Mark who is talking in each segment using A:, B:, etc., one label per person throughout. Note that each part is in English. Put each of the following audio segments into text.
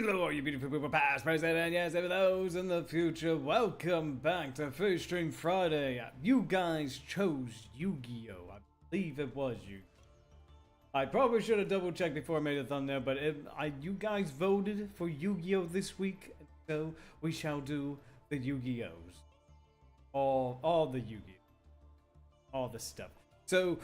A: Hello, all you beautiful people, past, present, and yes, even those in the future. Welcome back to First Stream Friday. You guys chose Yu-Gi-Oh! I believe it was you. I probably should have double checked before I made a thumbnail, but you guys voted for Yu-Gi-Oh! This week, so we shall do the Yu-Gi-Ohs. All the Yu-Gi-Oh! All the stuff. So,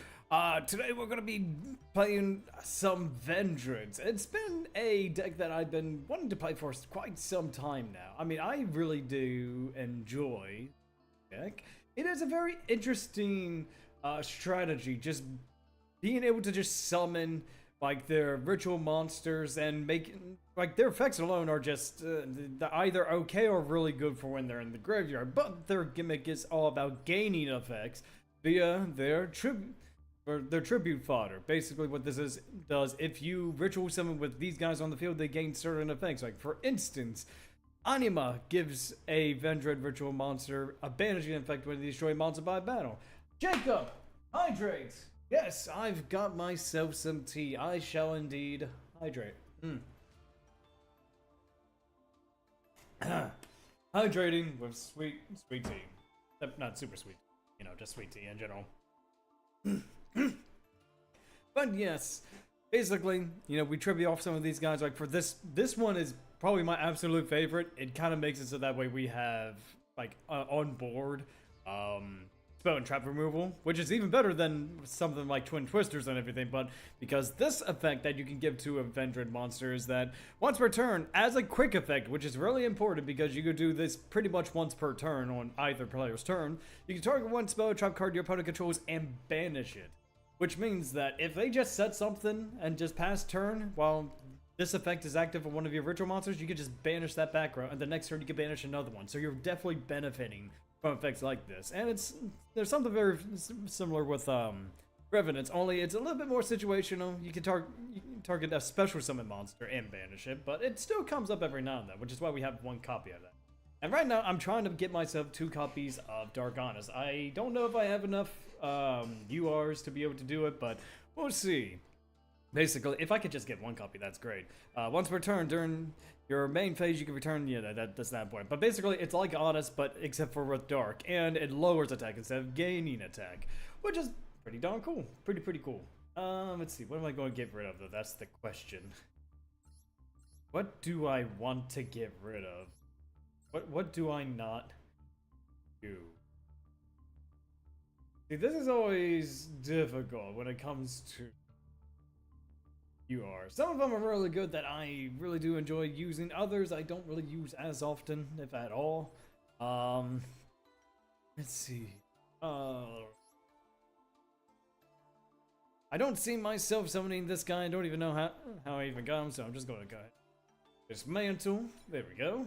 A: today we're gonna be playing some Vendreds. It's been a deck that I've been wanting to play for quite some time now. I mean, I really do enjoy the deck. It is a very interesting strategy, just being able to just summon like their ritual monsters and making like their effects alone are just either okay or really good for when they're in the graveyard. But their gimmick is all about gaining effects via their tribute fodder. Basically what this does, if you ritual summon with these guys on the field, they gain certain effects. Like for instance, Anima gives a Vendred ritual monster a banishing effect when they destroy a monster by battle. Jacob, hydrate! Yes, I've got myself some tea. I shall indeed hydrate. Hydrating with sweet tea. Not super sweet. You know, just sweet tea in general. But yes, basically, you know, we tribute off some of these guys. Like for this one is probably my absolute favorite. It kind of makes it so that way we have like on board spell and trap removal, which is even better than something like Twin Twisters and everything. But because this effect that you can give to a Vendred monster is that once per turn, as a quick effect, which is really important because you could do this pretty much once per turn on either player's turn, you can target one spell or trap card your opponent controls and banish it. Which means that if they just set something and just pass turn while this effect is active on one of your ritual monsters, you can just banish that back row, and the next turn you can banish another one. So you're definitely benefiting from effects like this. And there's something very similar with Revenants, only it's a little bit more situational. You can target a special summon monster and banish it, but it still comes up every now and then, which is why we have one copy of that. And right now, I'm trying to get myself 2 copies of Darkness. I don't know if I have enough URs to be able to do it, but we'll see. Basically, if I could just get 1 copy, that's great. Once per turn, during your main phase, you can return, yeah, that's that point. But basically, it's like Honest, but except for with Dark, and it lowers attack instead of gaining attack, which is pretty darn cool. Pretty cool. Let's see, what am I going to get rid of, though? That's the question. What do I want to get rid of? What do I not do? See, this is always difficult when it comes to UR. Some of them are really good that I really do enjoy using. Others I don't really use as often, if at all. Let's see. I don't see myself summoning this guy. I don't even know how I even got him, so I'm just going to go ahead. Dismantle. There we go.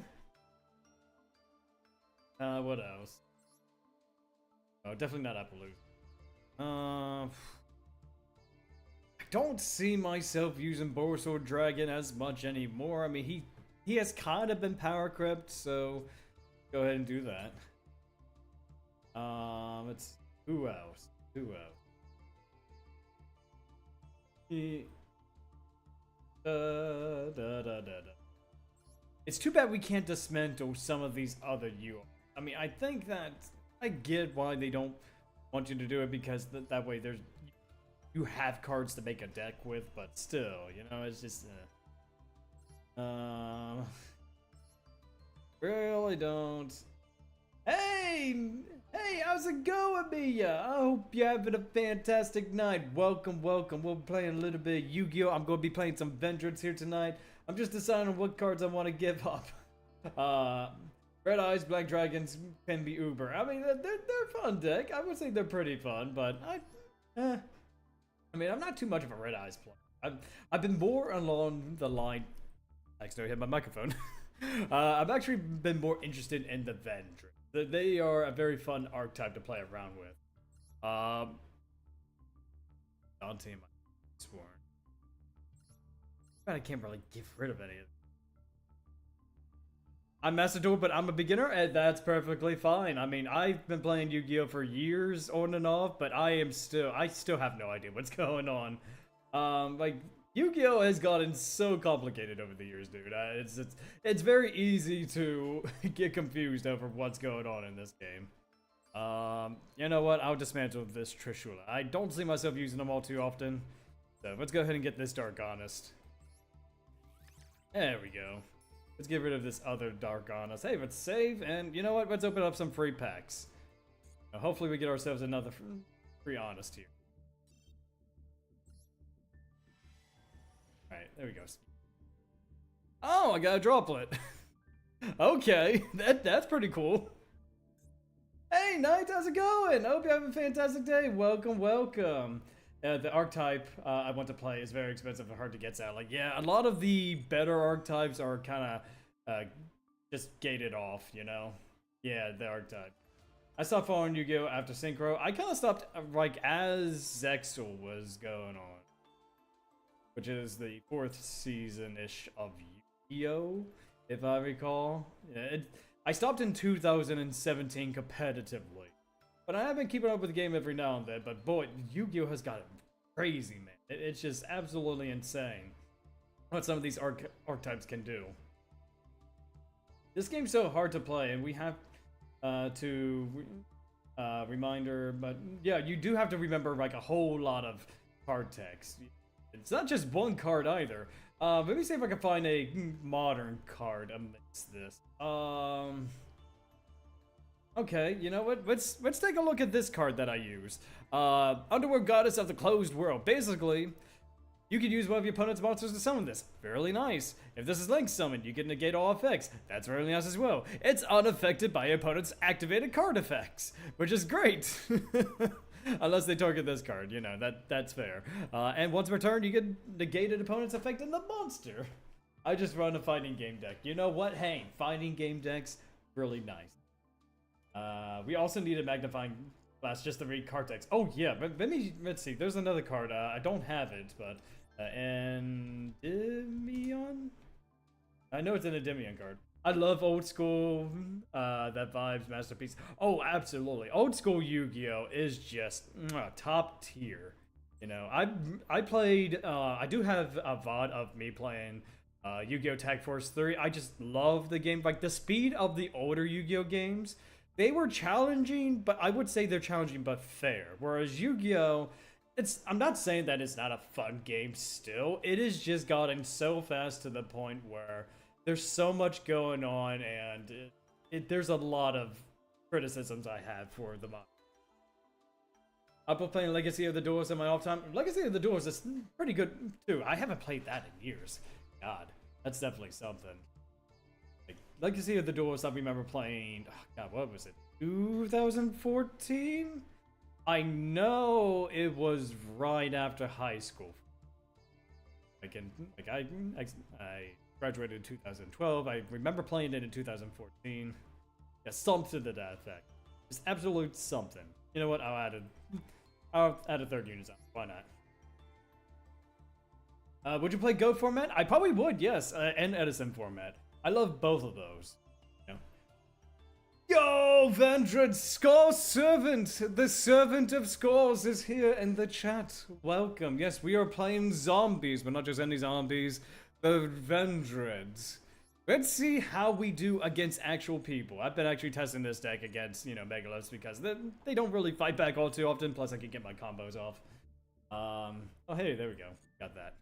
A: What else? Oh, definitely not Appaloosa. I don't see myself using Borsor Dragon as much anymore. I mean, he has kind of been power crept, so go ahead and do that. It's who else? It's too bad we can't dismantle some of these other UR. I mean, I think that I get why they don't want you to do it, because that way you have cards to make a deck with, but still, you know, it's just really don't. Hey, how's it going, Mia? I hope you're having a fantastic night. Welcome. We'll be playing a little bit of Yu-Gi-Oh! I'm going to be playing some Vendreds here tonight. I'm just deciding what cards I want to give up. Red Eyes, Black Dragons can be uber. I mean, they're fun deck. I would say they're pretty fun, but I mean, I'm not too much of a Red Eyes player. I've been more along the line. I accidentally hit my microphone. I've actually been more interested in the Vendred. They are a very fun archetype to play around with. Dante, my sworn. But I can't really get rid of any of them. I'm Macedor, but I'm a beginner, and that's perfectly fine. I mean, I've been playing Yu-Gi-Oh! For years, on and off, but I still have no idea what's going on. Like, Yu-Gi-Oh has gotten so complicated over the years, dude. It's very easy to get confused over what's going on in this game. You know what? I'll dismantle this Trishula. I don't see myself using them all too often. So let's go ahead and get this Dark Honest. There we go. Let's get rid of this other Dark Honest. Hey, let's save, and you know what? Let's open up some free packs. Now, hopefully we get ourselves another free Honest here. Alright, there we go. Oh, I got a droplet. Okay, that's pretty cool. Hey, Knight, how's it going? I hope you have a fantastic day. Welcome, welcome. The archetype I want to play is very expensive and hard to get out. Like, yeah, a lot of the better archetypes are kind of just gated off, you know? Yeah, the archetype. I stopped following Yu-Gi-Oh! After Synchro. I kind of stopped, like, as Zexal was going on. Which is the 4th season-ish of Yu-Gi-Oh! If I recall. Yeah, I stopped in 2017 competitively. But I have been keeping up with the game every now and then. But boy, Yu-Gi-Oh! Has got crazy, man. It's just absolutely insane what some of these archetypes can do. This game's so hard to play, and we have reminder, but yeah, you do have to remember like a whole lot of card text. It's not just one card either. Let me see if I can find a modern card amidst this. Okay, you know what? Let's take a look at this card that I use. Underworld Goddess of the Closed World. Basically, you can use one of your opponent's monsters to summon this. Fairly nice. If this is Link summoned, you can negate all effects. That's really nice as well. It's unaffected by your opponent's activated card effects, which is great. Unless they target this card, you know, that's fair. And once per turn, you can negate an opponent's effect in the monster. I just run a fighting game deck. You know what? Hey, fighting game decks, really nice. We also need a magnifying glass just to read card text. Oh yeah, but let's see. There's another card. I don't have it, but Endymion? I know it's an Endymion card. I love old school, that vibes masterpiece. Oh, absolutely. Old school Yu-Gi-Oh! Is just top tier. You know, I played, I do have a VOD of me playing Yu-Gi-Oh! Tag Force 3. I just love the game. Like, the speed of the older Yu-Gi-Oh! Games, they were challenging, but I would say they're challenging but fair. Whereas Yu-Gi-Oh! I'm not saying that it's not a fun game still. It has just gotten so fast to the point where there's so much going on, and there's a lot of criticisms I have for the mod. I've been playing Legacy of the Duels in my off time. Legacy of the Duels is pretty good too. I haven't played that in years. God, that's definitely something. Like, Legacy of the Duels, I remember playing. Oh God, what was it? 2014? I know it was right after high school. I graduated in 2012. I remember playing it in 2014. Yeah, something to that effect. Just absolute something. You know what? I'll add a third unit on. Why not? Would you play Go format? I probably would, yes. And Edison format. I love both of those. You know? Yo, Vandred, Skull Servant! The Servant of Skulls is here in the chat. Welcome. Yes, we are playing zombies, but not just any zombies. The Vendreds. Let's see how we do against actual people. I've been actually testing this deck against, you know, Megaliths because they don't really fight back all too often. Plus, I can get my combos off. Oh, hey, there we go. Got that.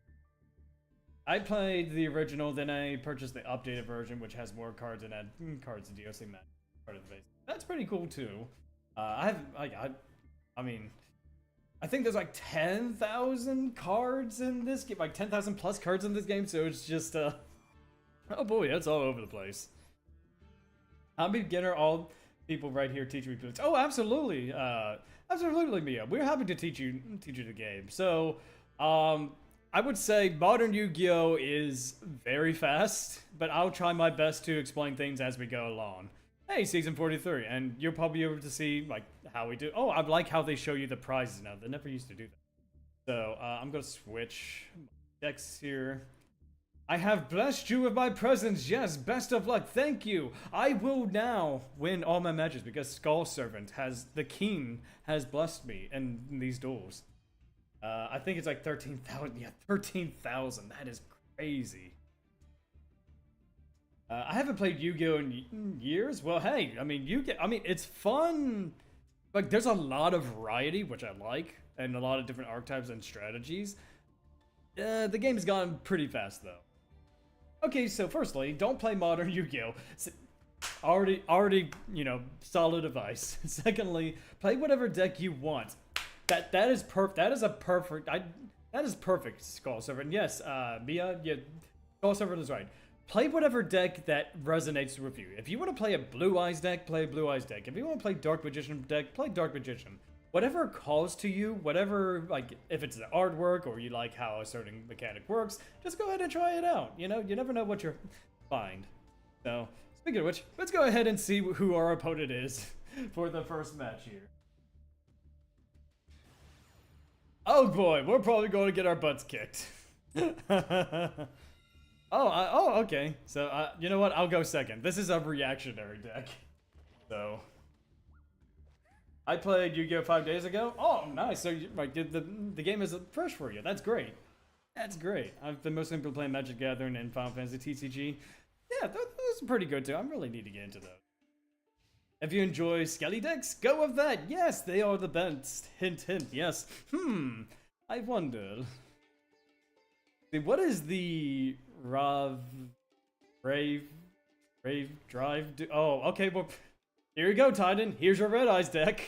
A: I played the original, then I purchased the updated version, which has more cards and add cards to DLC match part of the base. That's pretty cool too. I mean, I think there's like 10,000 cards in this game, like 10,000 plus cards in this game, so it's just, oh boy, that's all over the place. I'm a beginner, all people right here teach me. Oh, absolutely, absolutely, Mia. We're happy to teach you the game. So, I would say modern Yu-Gi-Oh! Is very fast, but I'll try my best to explain things as we go along. Hey, season 43, and you'll probably be able to see like how we do. Oh, I like how they show you the prizes now. They never used to do that. So I'm gonna switch decks here. I have blessed you with my presence. Yes, best of luck. Thank you. I will now win all my matches because Skull Servant the king has blessed me in these duels. I think it's like 13,000. Yeah, 13,000. That is crazy. I haven't played Yu-Gi-Oh in years. Well, hey, I mean, it's fun. Like, there's a lot of variety, which I like, and a lot of different archetypes and strategies. The game's gone pretty fast, though. Okay, so firstly, don't play modern Yu-Gi-Oh. Already, you know, solid advice. Secondly, play whatever deck you want. That is perfect. That is perfect, Skull Server. And yes, Mia, yeah, Skull Server is right. Play whatever deck that resonates with you. If you want to play a Blue Eyes deck, play a Blue Eyes deck. If you want to play Dark Magician deck, play Dark Magician. Whatever calls to you, whatever, like, if it's the artwork or you like how a certain mechanic works, just go ahead and try it out. You know, you never know what you'll find. So, speaking of which, let's go ahead and see who our opponent is for the first match here. Oh boy, we're probably going to get our butts kicked. Oh, okay. So, you know what? I'll go second. This is a reactionary deck. So, I played Yu-Gi-Oh! 5 days ago. Oh, nice. So, like, the game is fresh for you. That's great. That's great. I've been mostly playing Magic Gathering and Final Fantasy TCG. Yeah, those are pretty good too. I really need to get into those. If you enjoy Skelly decks, go with that. Yes, they are the best. Hint, hint. Yes. I wonder. See, what is the Rave Drive? Oh, okay. Well, here you go, Titan. Here's your Red Eyes deck.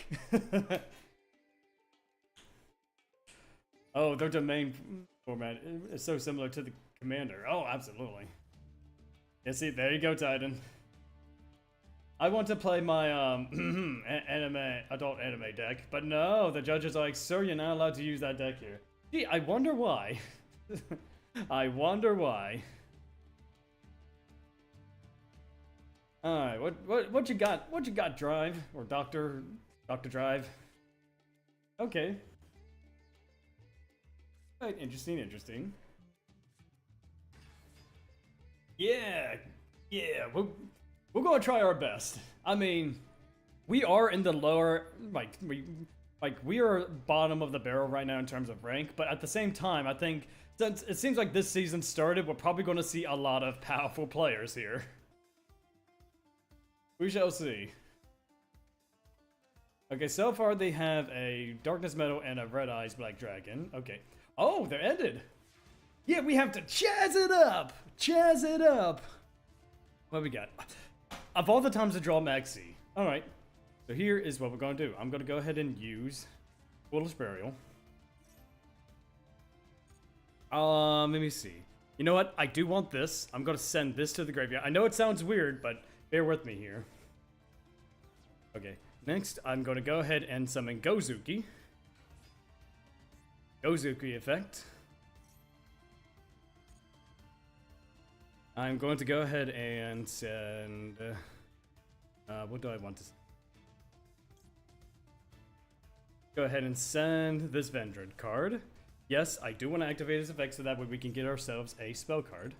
A: Oh, their domain format is so similar to the Commander. Oh, absolutely. Yeah, see, there you go, Titan. I want to play my adult anime deck, but no, the judge is like, sir, you're not allowed to use that deck here. Gee, I wonder why. I wonder why. Alright, what you got? What you got, Drive? Or Dr. Drive? Okay. Right, interesting. Yeah, we're gonna try our best. I mean, we are in the lower, we are bottom of the barrel right now in terms of rank, but at the same time, I think since it seems like this season started, we're probably gonna see a lot of powerful players here. We shall see. Okay, so far they have a Darkness Metal and a Red Eyes Black Dragon. Okay. Oh, they're ended. Yeah, we have to chazz it up. Chazz it up. What we got? Of all the times to draw Maxi. Alright. So here is what we're going to do. I'm going to go ahead and use Foolish Burial. Let me see. You know what? I do want this. I'm going to send this to the graveyard. I know it sounds weird, but bear with me here. Okay. Next, I'm going to go ahead and summon Gozuki. Gozuki effect. I'm going to go ahead and send... what do I want to... Go ahead and send this Vendred card. Yes, I do want to activate this effect so that way we can get ourselves a spell card.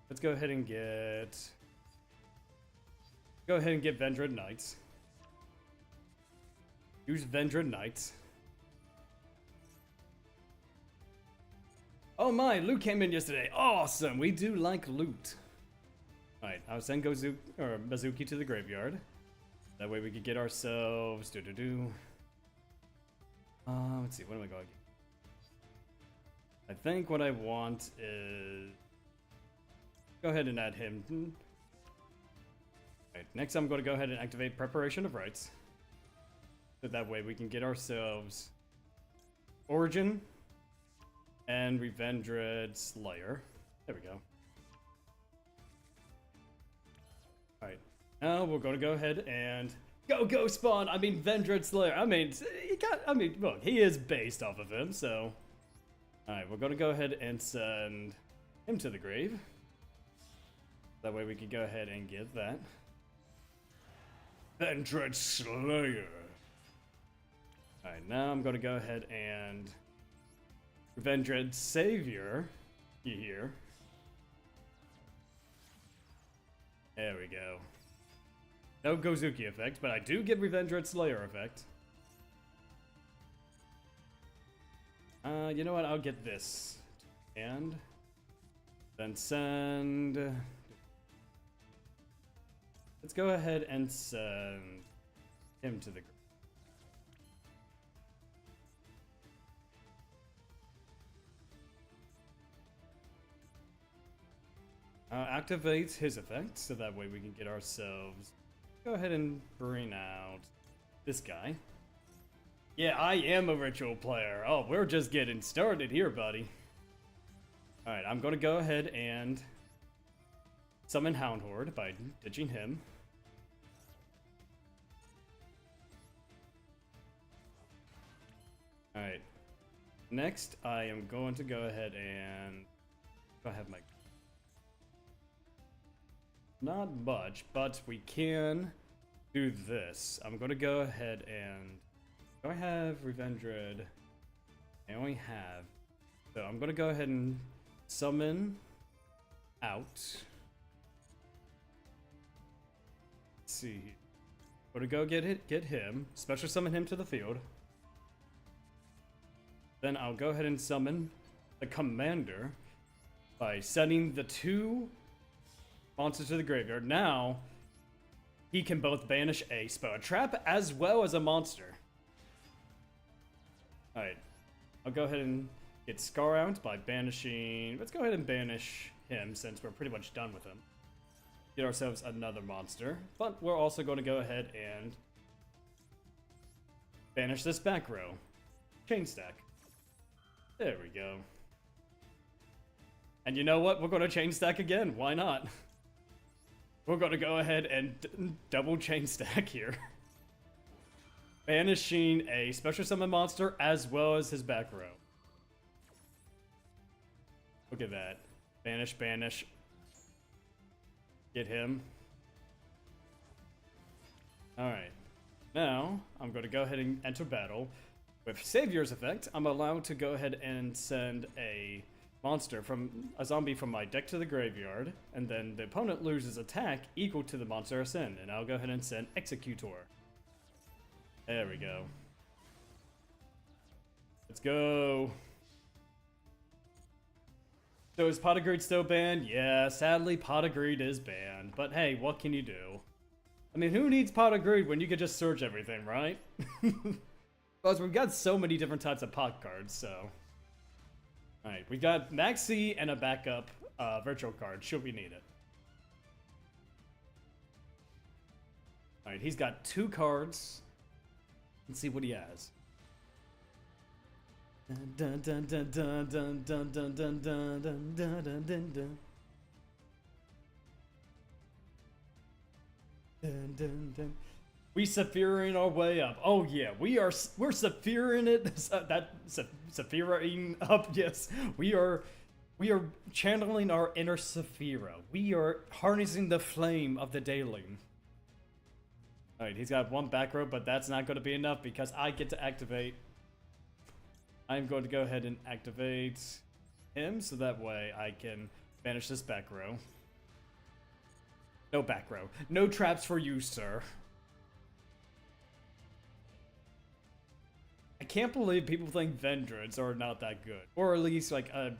A: Let's go ahead and get... Go ahead and get Vendred Knights. Use Vendred Knights. Oh my, loot came in yesterday. Awesome, we do like loot. Alright, I'll send Bazuki to the graveyard. That way we could get ourselves... Let's see, what am I going to get? I think what I want is... Go ahead and add him. Alright, next I'm going to go ahead and activate Preparation of Rites. So that way we can get ourselves... Origin... and Revendred Slayer. There we go. Alright. Now we're gonna go ahead and go spawn! I mean Vendred Slayer. I mean look, he is based off of him, so. Alright, we're gonna go ahead and send him to the grave. That way we can go ahead and get that. Vendred Slayer. Alright, now I'm gonna go ahead and Vendred Savior here. There we go. No Gozuki effect, but I do get Revendred Slayer effect. You know what? I'll get this. And then send... Let's go ahead and send him to the group. Activate his effect, so that way we can get ourselves... Go ahead and bring out this guy. Yeah, I am a ritual player. Oh, we're just getting started here, buddy. Alright, I'm gonna go ahead and summon Hound Horde by ditching him. Alright. Next, I am going to go ahead and... I have my... Not much, but we can do this. I'm gonna go ahead and... Do I have Revenge Red? I only have... So I'm gonna go ahead and summon out. Let's see. I'm gonna go get him. Special summon him to the field. Then I'll go ahead and summon the commander by sending the 2 monsters to the graveyard. Now, he can both banish a spell, a trap, as well as a monster. Alright, I'll go ahead and get Scar out by banishing... Let's go ahead and banish him, since we're pretty much done with him. Get ourselves another monster, but we're also going to go ahead and banish this back row. Chain stack. There we go. And you know what? We're going to chain stack again. Why not? We're going to go ahead and double chain stack here. Banishing a special summon monster as well as his back row. Look at that. Banish, banish. Get him. Alright. Now, I'm going to go ahead and enter battle. With Savior's effect, I'm allowed to go ahead and send a zombie from my deck to the graveyard, and then the opponent loses attack equal to the monster I send, and I'll go ahead and send Executor. There we go. Let's go. So is Pot of Greed still banned? Yeah, sadly Pot of Greed is banned, but hey, what can you do? I mean, who needs Pot of Greed when you can just search everything, right? Because we've got so many different types of pot cards, so... Alright, we got Maxi and a backup virtual card, should we need it. Alright, he's got 2 cards. Let's see what he has. Dun dun dun dun dun dun dun dun dun dun dun dun dun. Dun dun dun. We Sephiring our way up. Oh yeah, we're Sephiring it. Sephiring up. Yes, we are channeling our inner Sephira. We are harnessing the flame of the Daeling. All right, he's got 1 back row, but that's not going to be enough because I get to activate. I'm going to go ahead and activate him so that way I can banish this back row. No back row. No traps for you, sir. I can't believe people think Vendreads are not that good. Or at least like a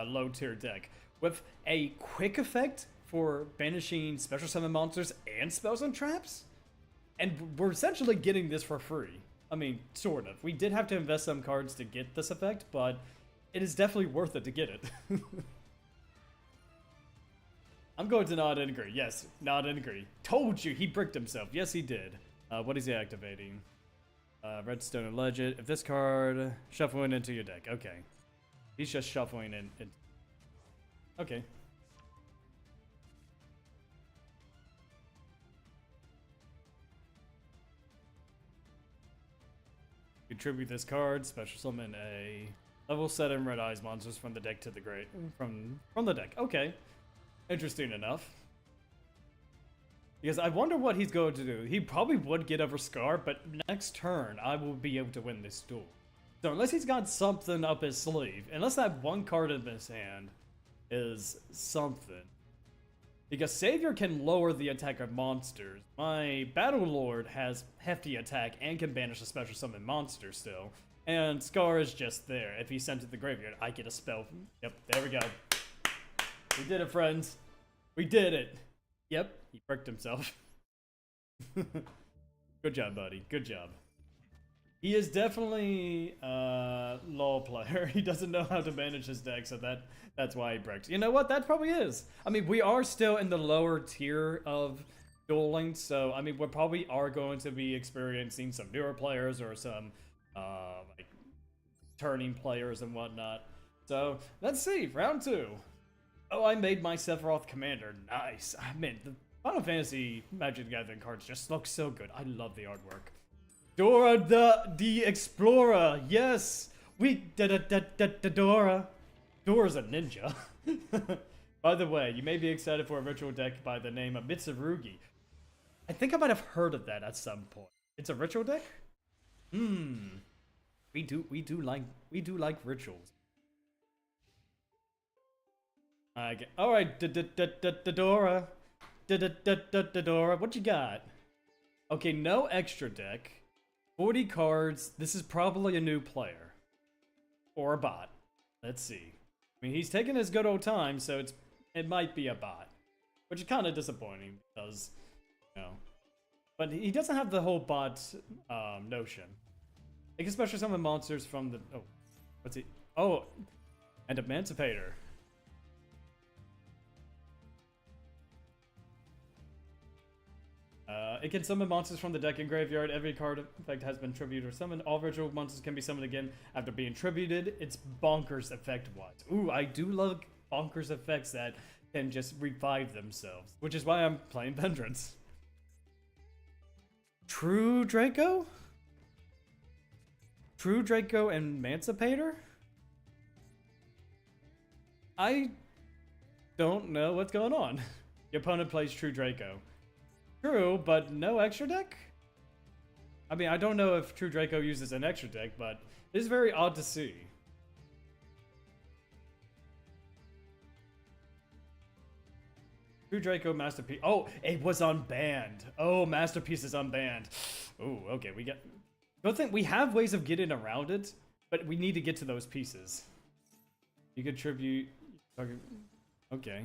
A: low tier deck. With a quick effect for banishing special summon monsters and spells and traps? And we're essentially getting this for free. I mean, sort of. We did have to invest some cards to get this effect, but it is definitely worth it to get it. I'm going to nod and agree. Yes, nod and agree. Told you, he bricked himself. Yes, he did. What is he activating? Redstone and Legend. If this card, shuffling into your deck. Okay. He's just shuffling in. Okay. Contribute this card, special summon a level 7 Red Eyes monsters from the deck to the from the deck. Okay. Interesting enough. Because I wonder what he's going to do. He probably would get over Scar, but next turn I will be able to win this duel. So unless he's got something up his sleeve, unless that 1 card in his hand is something. Because Savior can lower the attack of monsters. My Battle Lord has hefty attack and can banish a special summon monster still. And Scar is just there. If he's sent to the graveyard, I get a spell. Yep, there we go. We did it, friends. We did it. Yep, he bricked himself. Good job, buddy. Good job. He is definitely a law player. He doesn't know how to manage his deck, so that's why he bricked. You know what? That probably is. I mean, we are still in the lower tier of dueling, so I mean, we probably are going to be experiencing some newer players or some like turning players and whatnot. So let's see, round 2. Oh, I made my Sephiroth commander. Nice. I mean, the Final Fantasy Magic the Gathering cards just look so good. I love the artwork. Dora the Explorer. Yes, we Dora. Dora's a ninja. By the way, you may be excited for a ritual deck by the name of Mitsurugi. I think I might have heard of that at some point. It's a ritual deck? We do like rituals. Okay. All right, Dora. Dora, what you got? Okay, no extra deck. 40 cards. This is probably a new player. Or a bot. Let's see. I mean, he's taking his good old time, so it might be a bot. Which is kind of disappointing, because, you know. But he doesn't have the whole bot notion. He can special summon monsters from the... Oh, what's he... Oh, and Emancipator. It can summon monsters from the deck and graveyard. Every card effect has been tributed or summoned. All virtual monsters can be summoned again after being tributed. It's bonkers effect-wise. Ooh, I do love bonkers effects that can just revive themselves. Which is why I'm playing Vengeance. True Draco? True Draco and Emancipator? I don't know what's going on. Your opponent plays True Draco. True, but no extra deck? I mean, I don't know if True Draco uses an extra deck, but it's very odd to see. True Draco Masterpiece. Oh, it was unbanned. Oh, Masterpiece is unbanned. Oh, okay, we got... Good thing we have ways of getting around it, but we need to get to those pieces. You could tribute... Okay.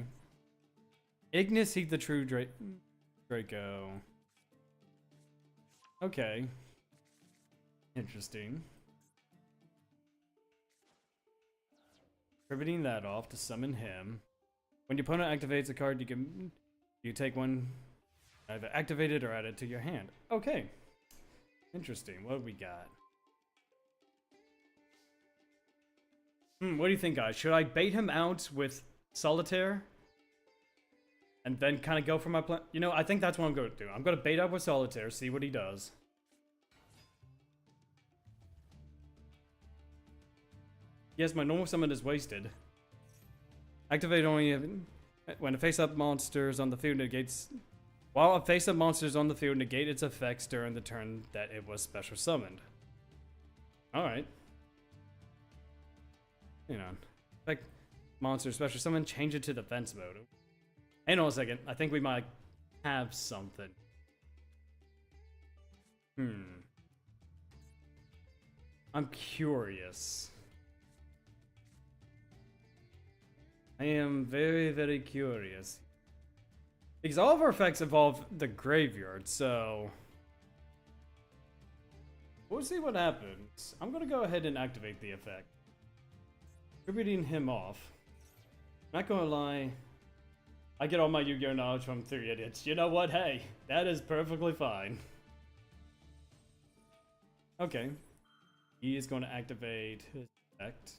A: Ignis Heat the True Draco. Okay. Interesting. Tributing that off to summon him. When your opponent activates a card, you take one, either activate it or add it to your hand. Okay. Interesting. What do we got? What do you think, guys? Should I bait him out with Solitaire? And then kind of go for my plan? You know, I think that's what I'm going to do. I'm going to bait out with Solitaire, see what he does. Yes, my normal summon is wasted. Activate only when a face-up monster is on the field negates... While a face-up monster is on the field, negate its effects during the turn that it was special summoned. Alright. You know. Effect monster special summon, change it to defense mode. Hang on a second. I think we might have something. I'm curious. I am very, very curious. Because all of our effects involve the graveyard, so... We'll see what happens. I'm gonna go ahead and activate the effect. Tributing him off. Not gonna lie. I get all my Yu-Gi-Oh! Knowledge from 3 Idiots. You know what? Hey, that is perfectly fine. Okay. He is going to activate his effect.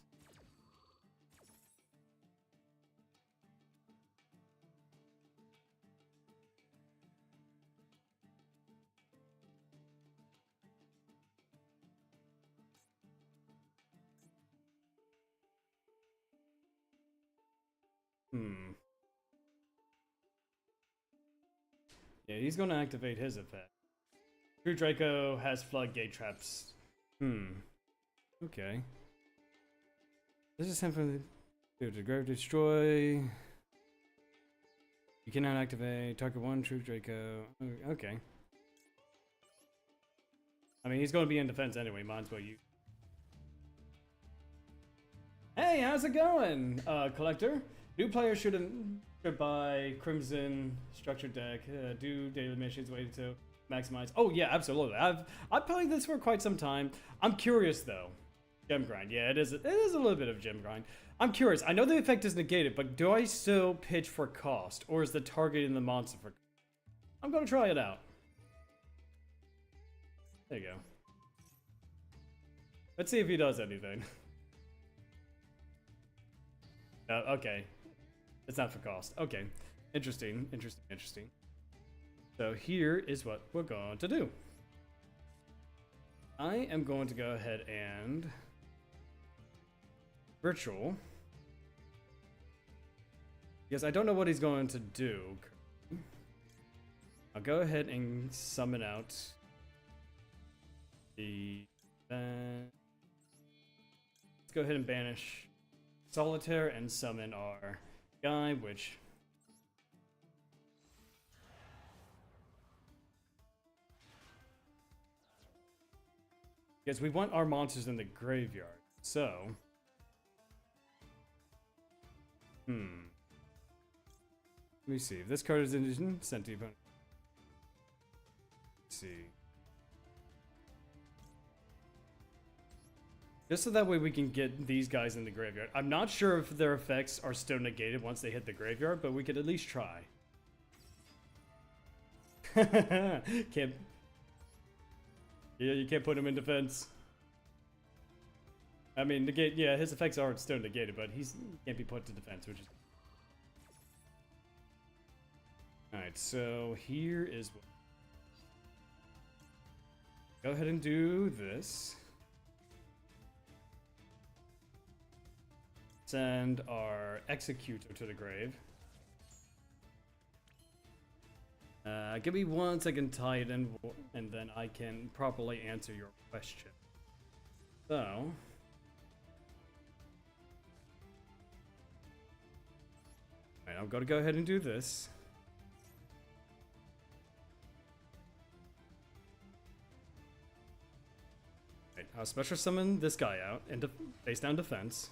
A: Yeah, he's going to activate his effect. True Draco has floodgate traps. Okay. This is simply to grave destroy. You cannot activate target 1 True Draco. Okay. I mean, he's going to be in defense anyway. Might as well use. Hey, how's it going, Collector? New players should buy Crimson Structured Deck. Do daily missions, waiting to maximize. Oh yeah, absolutely. I've played this for quite some time. I'm curious though. Gem grind. Yeah, it is a little bit of gem grind. I'm curious. I know the effect is negated, but do I still pitch for cost, or is the target in the monster for? I'm gonna try it out. There you go. Let's see if he does anything. Okay. It's not for cost. Okay. Interesting. So here is what we're going to do. I am going to go ahead and ritual. Because I don't know what he's going to do. I'll go ahead and summon out the... let's go ahead and banish Solitaire and summon our guy, which... because we want our monsters in the graveyard, so... Let me see. If this card is in sent to you, let's see. Just so that way we can get these guys in the graveyard. I'm not sure if their effects are still negated once they hit the graveyard, but we could at least try. Can't... yeah, you can't put him in defense. I mean, negate. Yeah, his effects aren't still negated, but he can't be put to defense, which is... Alright, so here is what... go ahead and do this. Send our Executor to the grave. Give me 1 second, tie it in, and then I can properly answer your question. So... alright, I'm gonna go ahead and do this. Right, I'll special summon this guy out into face down defense.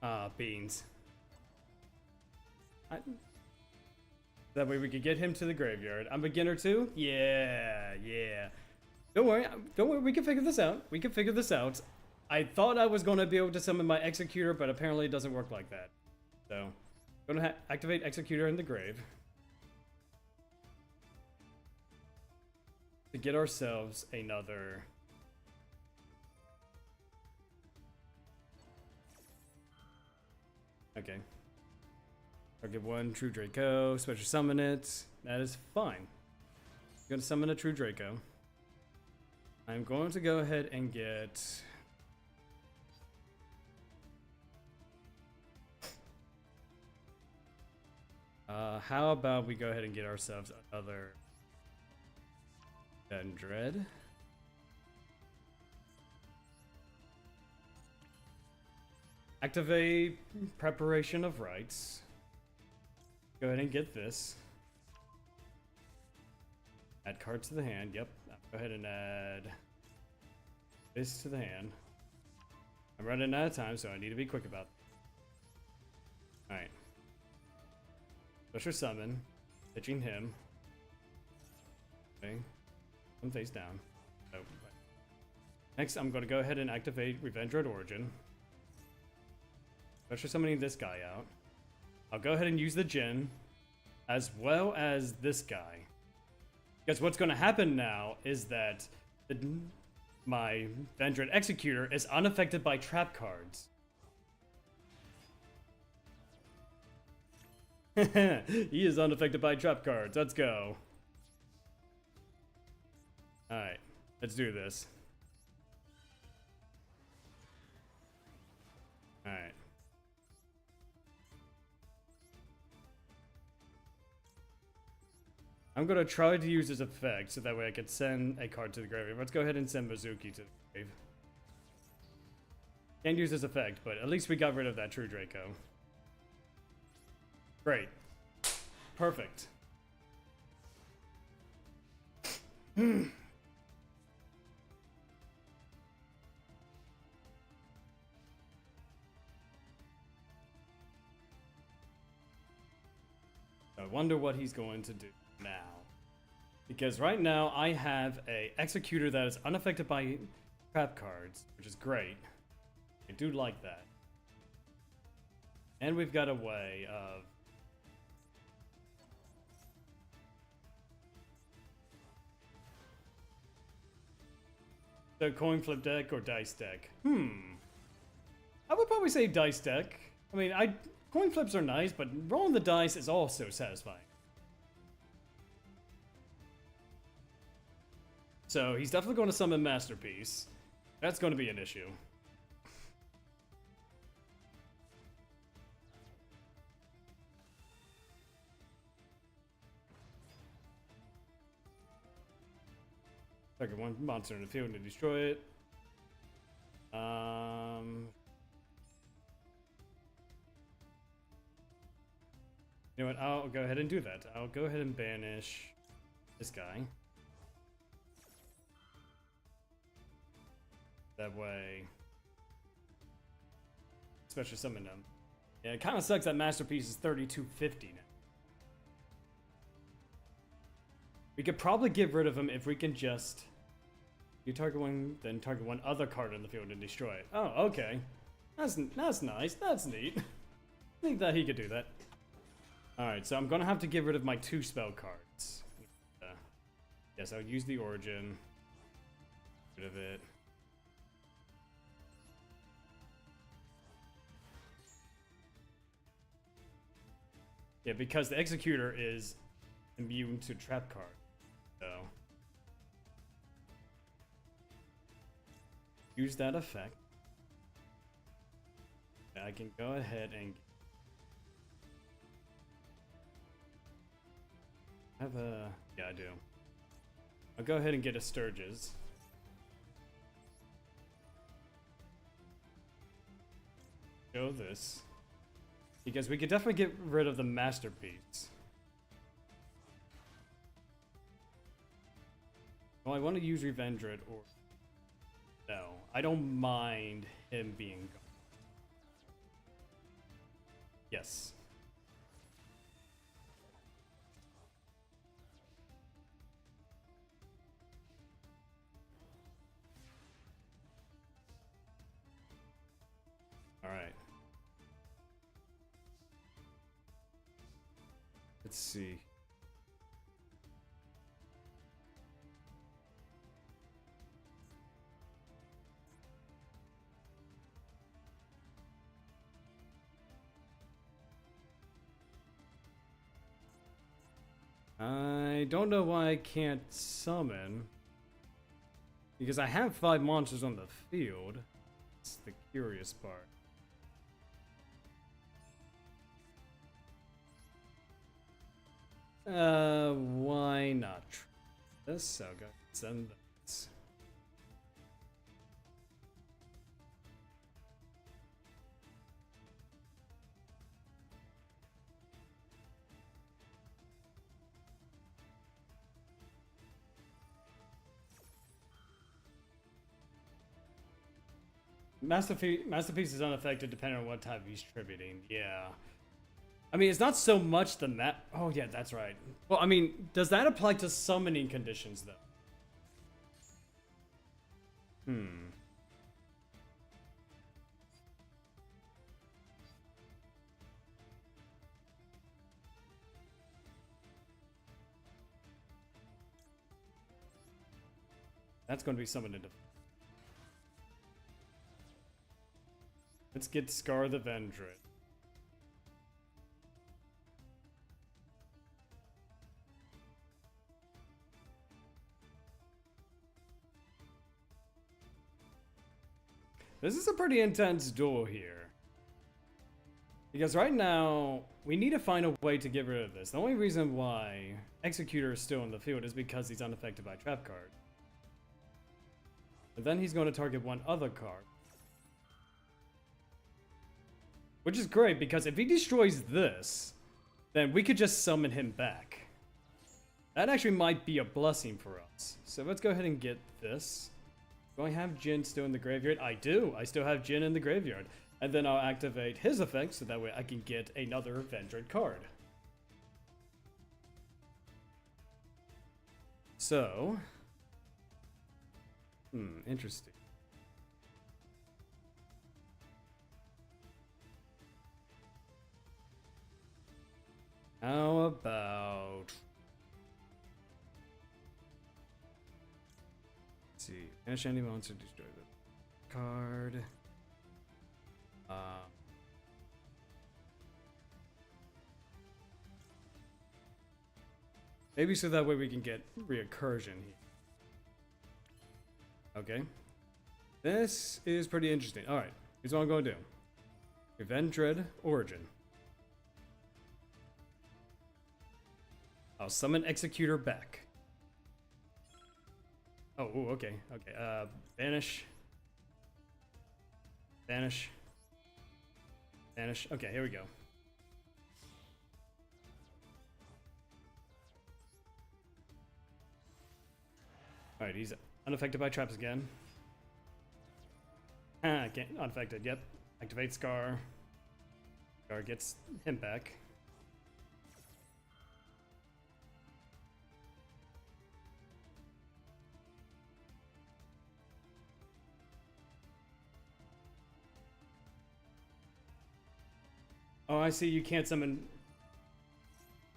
A: Ah, beans. That way we could get him to the graveyard. I'm beginner too? Yeah. Don't worry, we can figure this out. I thought I was going to be able to summon my Executor, but apparently it doesn't work like that. So, I'm going to activate Executor in the grave. To get ourselves another... okay. I'll give 1 True Draco, special summon it. That is fine. I'm going to summon a True Draco. I'm going to go ahead and get... how about we go ahead and get ourselves another Dread. Activate Preparation of Rites. Go ahead and get this. Add cards to the hand. Yep. Go ahead and add this to the hand. I'm running out of time, so I need to be quick about it. Alright. Special summon. Pitching him. Okay. One face down. Oh, right. Next, I'm going to go ahead and activate Revenge Red Origin. Special summoning this guy out. I'll go ahead and use the Djinn, as well as this guy. Because what's going to happen now is that my Vendread Executor is unaffected by trap cards. He is unaffected by trap cards. Let's go. Alright, let's do this. Alright. I'm gonna try to use this effect so that way I can send a card to the graveyard. Let's go ahead and send Mizuki to the grave. Can't use this effect, but at least we got rid of that True Draco. Great. Perfect. wonder what he's going to do now. Because right now I have a Executor that is unaffected by trap cards, which is great. I do like that. And we've got a way of... So coin flip deck or dice deck? I would probably say dice deck. I mean, coin flips are nice, but rolling the dice is also satisfying. So he's definitely going to summon Masterpiece. That's going to be an issue. Target one monster in the field to destroy it. You know what? I'll go ahead and do that. I'll go ahead and banish this guy. That way, special summon him. Yeah, it kind of sucks that Masterpiece is 3250 now. We could probably get rid of him if we can just... You target one, then target one other card in the field and destroy it. Oh, okay. That's nice. That's neat. I think that he could do that. Alright, so I'm gonna have to get rid of my 2 spell cards. Yes, I'll use the Origin. Get rid of it. Yeah, because the Executor is immune to trap card. So use that effect. I can go ahead and have a... Yeah, I do. I'll go ahead and get a Sturgis. Show this. Because we could definitely get rid of the Masterpiece. Well, I want to use Revendred or... No, I don't mind him being gone. Yes. Alright. Let's see. I don't know why I can't summon. Because I have 5 monsters on the field. That's the curious part. Why not try this? I'll go send this. Masterpiece is unaffected depending on what type he's tributing. Yeah. I mean, it's not so much the map. Oh, yeah, that's right. Well, I mean, does that apply to summoning conditions, though? That's going to be summoned into... Let's get Scar the Vendred. This is a pretty intense duel here. Because right now, we need to find a way to get rid of this. The only reason why Executor is still in the field is because he's unaffected by trap card. And then he's going to target one other card. Which is great, because if he destroys this, then we could just summon him back. That actually might be a blessing for us. So let's go ahead and get this. Do I have Jin still in the graveyard? I do. I still have Jin in the graveyard. And then I'll activate his effect, so that way I can get another Vendred card. So, interesting. How about, let's see, banish any monster, destroy the card. Maybe so that way we can get reoccursion here. Okay. This is pretty interesting. Alright, here's what I'm going to do. Event Dread Origin. I'll summon Executor back. Oh, ooh, okay, okay. Banish. Banish. Banish. Okay, here we go. Alright, he's unaffected by traps again. Can't, unaffected, yep. Activate Scar. Scar gets him back. Oh, I see, you can't summon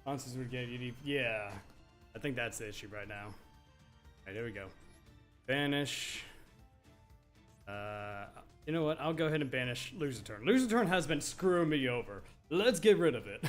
A: monsters with get you need. Yeah. I think that's the issue right now. Alright, there we go. Banish. You know what? I'll go ahead and banish Lose a Turn. Lose a Turn has been screwing me over. Let's get rid of it.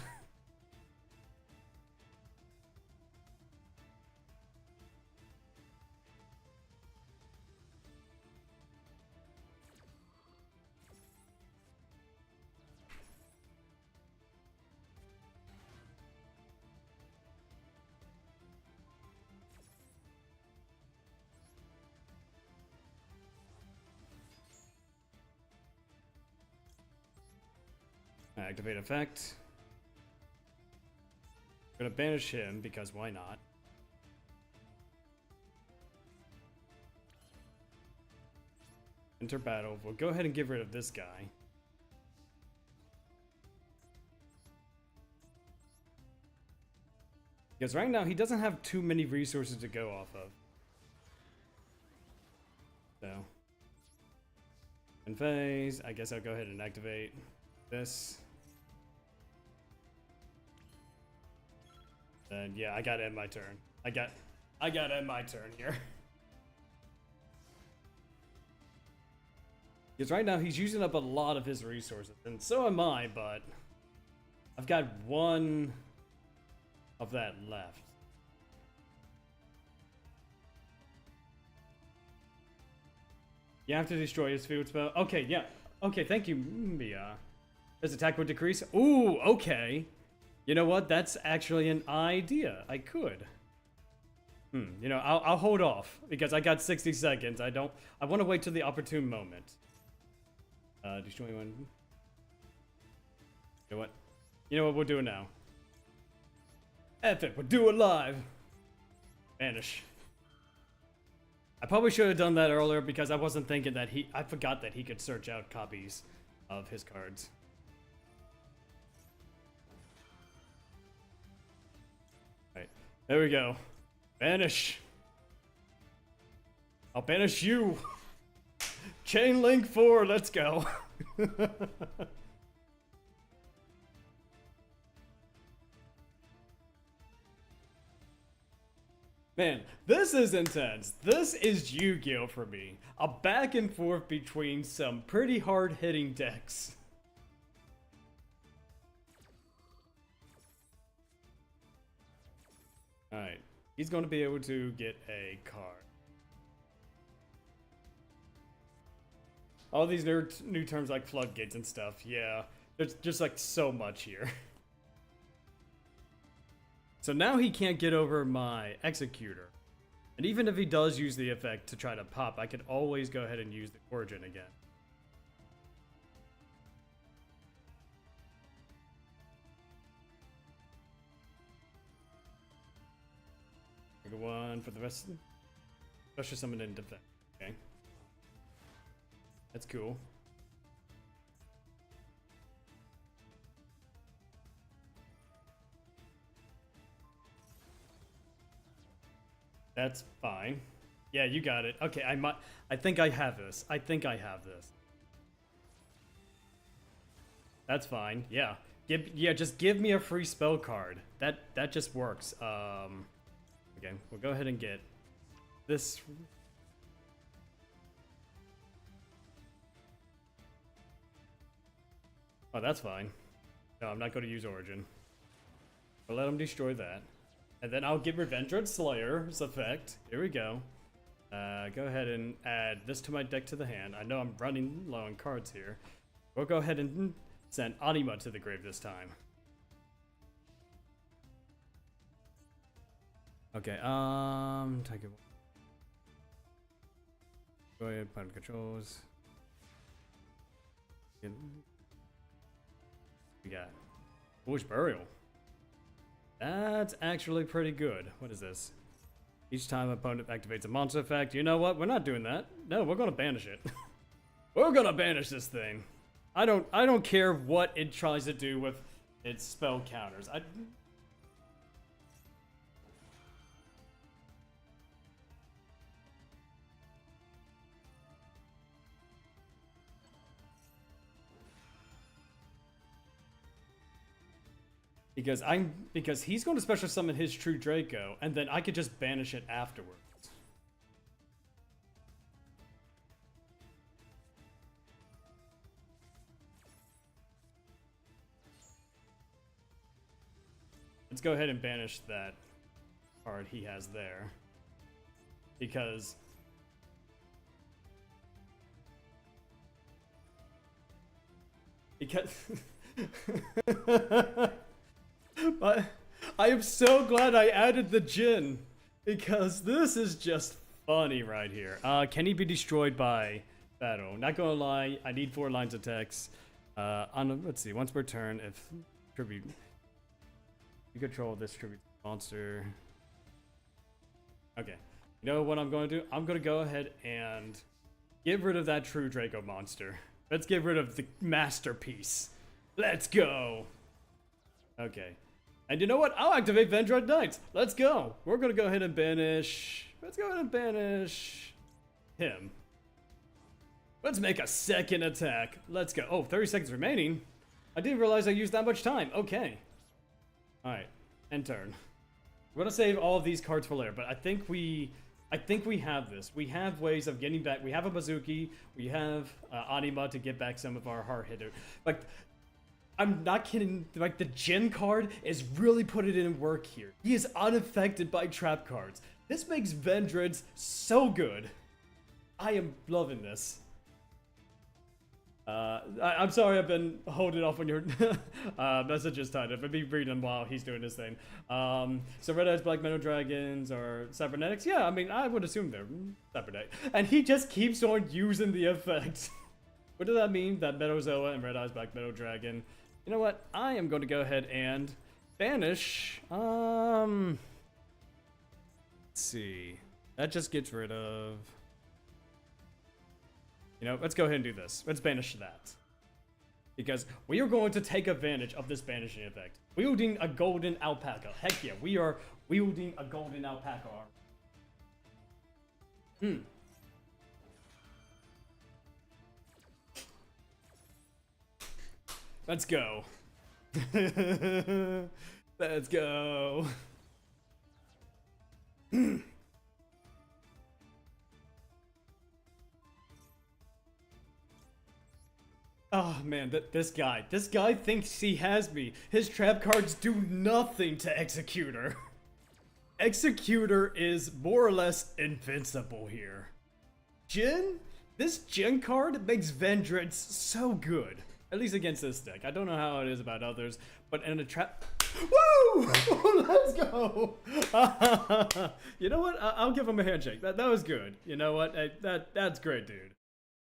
A: Activate effect. I'm gonna banish him because why not? Enter battle. We'll go ahead and get rid of this guy. Because right now he doesn't have too many resources to go off of. So. In phase, I guess I'll go ahead and activate this. Then yeah, I gotta end my turn. I gotta end my turn here. Because right now he's using up a lot of his resources, and so am I, but I've got one of that left. You have to destroy his field spell. Okay, yeah. Okay, thank you, Mia. His attack would decrease. Ooh, okay. You know what? That's actually an idea. I could. You know, I'll hold off because I got 60 seconds. I want to wait till the opportune moment. Destroy one. You know what? You know what? We'll do it now. F it. We'll do it live. Vanish. I probably should have done that earlier because I wasn't thinking that I forgot that he could search out copies of his cards. There we go. Banish. I'll banish you. Chain Link 4, let's go. Man, this is intense. This is Yu-Gi-Oh! For me. A back and forth between some pretty hard-hitting decks. Alright, he's going to be able to get a card. All these new terms like floodgates and stuff, yeah. There's just like so much here. So now he can't get over my Executor. And even if he does use the effect to try to pop, I could always go ahead and use the Origin again. One for the rest. Special summon and defense. Okay. That's cool. That's fine. Yeah, you got it. Okay, I think I have this. I think I have this. That's fine. Yeah. Just give me a free spell card. That just works. Okay, we'll go ahead and get this. Oh, that's fine. No, I'm not going to use Origin. But let him destroy that. And then I'll get Revendred Slayer's effect. Here we go. Go ahead and add this to my deck to the hand. I know I'm running low on cards here. We'll go ahead and send Anima to the grave this time. Okay, take it. Go ahead, put controls. We got Foolish Burial. That's actually pretty good. What is this? Each time opponent activates a monster effect. You know what? We're not doing that. No, we're gonna banish it. We're gonna banish this thing. I don't care what it tries to do with its spell counters. Because he's going to special summon his True Draco, and then I could just banish it afterwards. Let's go ahead and banish that card he has there. Because but I am so glad I added the Jin, because this is just funny right here. Can he be destroyed by battle? Not gonna lie, I need 4 lines of text. Let's see, once per turn, if tribute, you control this tribute monster. Okay, you know what I'm going to do? I'm gonna go ahead and get rid of that True Draco monster. Let's get rid of the masterpiece. Let's go. Okay. And you know what? I'll activate Vendread Knights. Let's go. We're going to go ahead and banish. Let's go ahead and banish him. Let's make a second attack. Let's go. Oh, 30 seconds remaining. I didn't realize I used that much time. Okay. All right. End turn. We're going to save all of these cards for later, but I think we have this. We have ways of getting back. We have a Bazooki. We have Anima to get back some of our hard hitter. Like, I'm not kidding. Like, the Jin card is really putting it in work here. He is unaffected by trap cards. This makes Vendreads so good. I am loving this. I'm sorry I've been holding off on your messages tied up. I'll be reading them while he's doing his thing. So Red Eyes Black Meadow Dragons are cybernetics? Yeah, I mean, I would assume they're cybernetic. And he just keeps on using the effect. What does that mean? That Meadozoa and Red Eyes Black Meadow Dragon. You know what? I am going to go ahead and banish. Let's see. That just gets rid of... You know, let's go ahead and do this. Let's banish that. Because we are going to take advantage of this banishing effect. Wielding a golden alpaca. Heck yeah, we are wielding a golden alpaca. Let's go. Let's go. Oh man, this guy thinks he has me. His trap cards do nothing to Executor. Executor is more or less invincible here. Jin? This Jin card makes Vendreads so good. At least against this deck. I don't know how it is about others, but in a trap... Woo! Let's go! You know what? I'll give him a handshake. That was good. You know what? That's great, dude.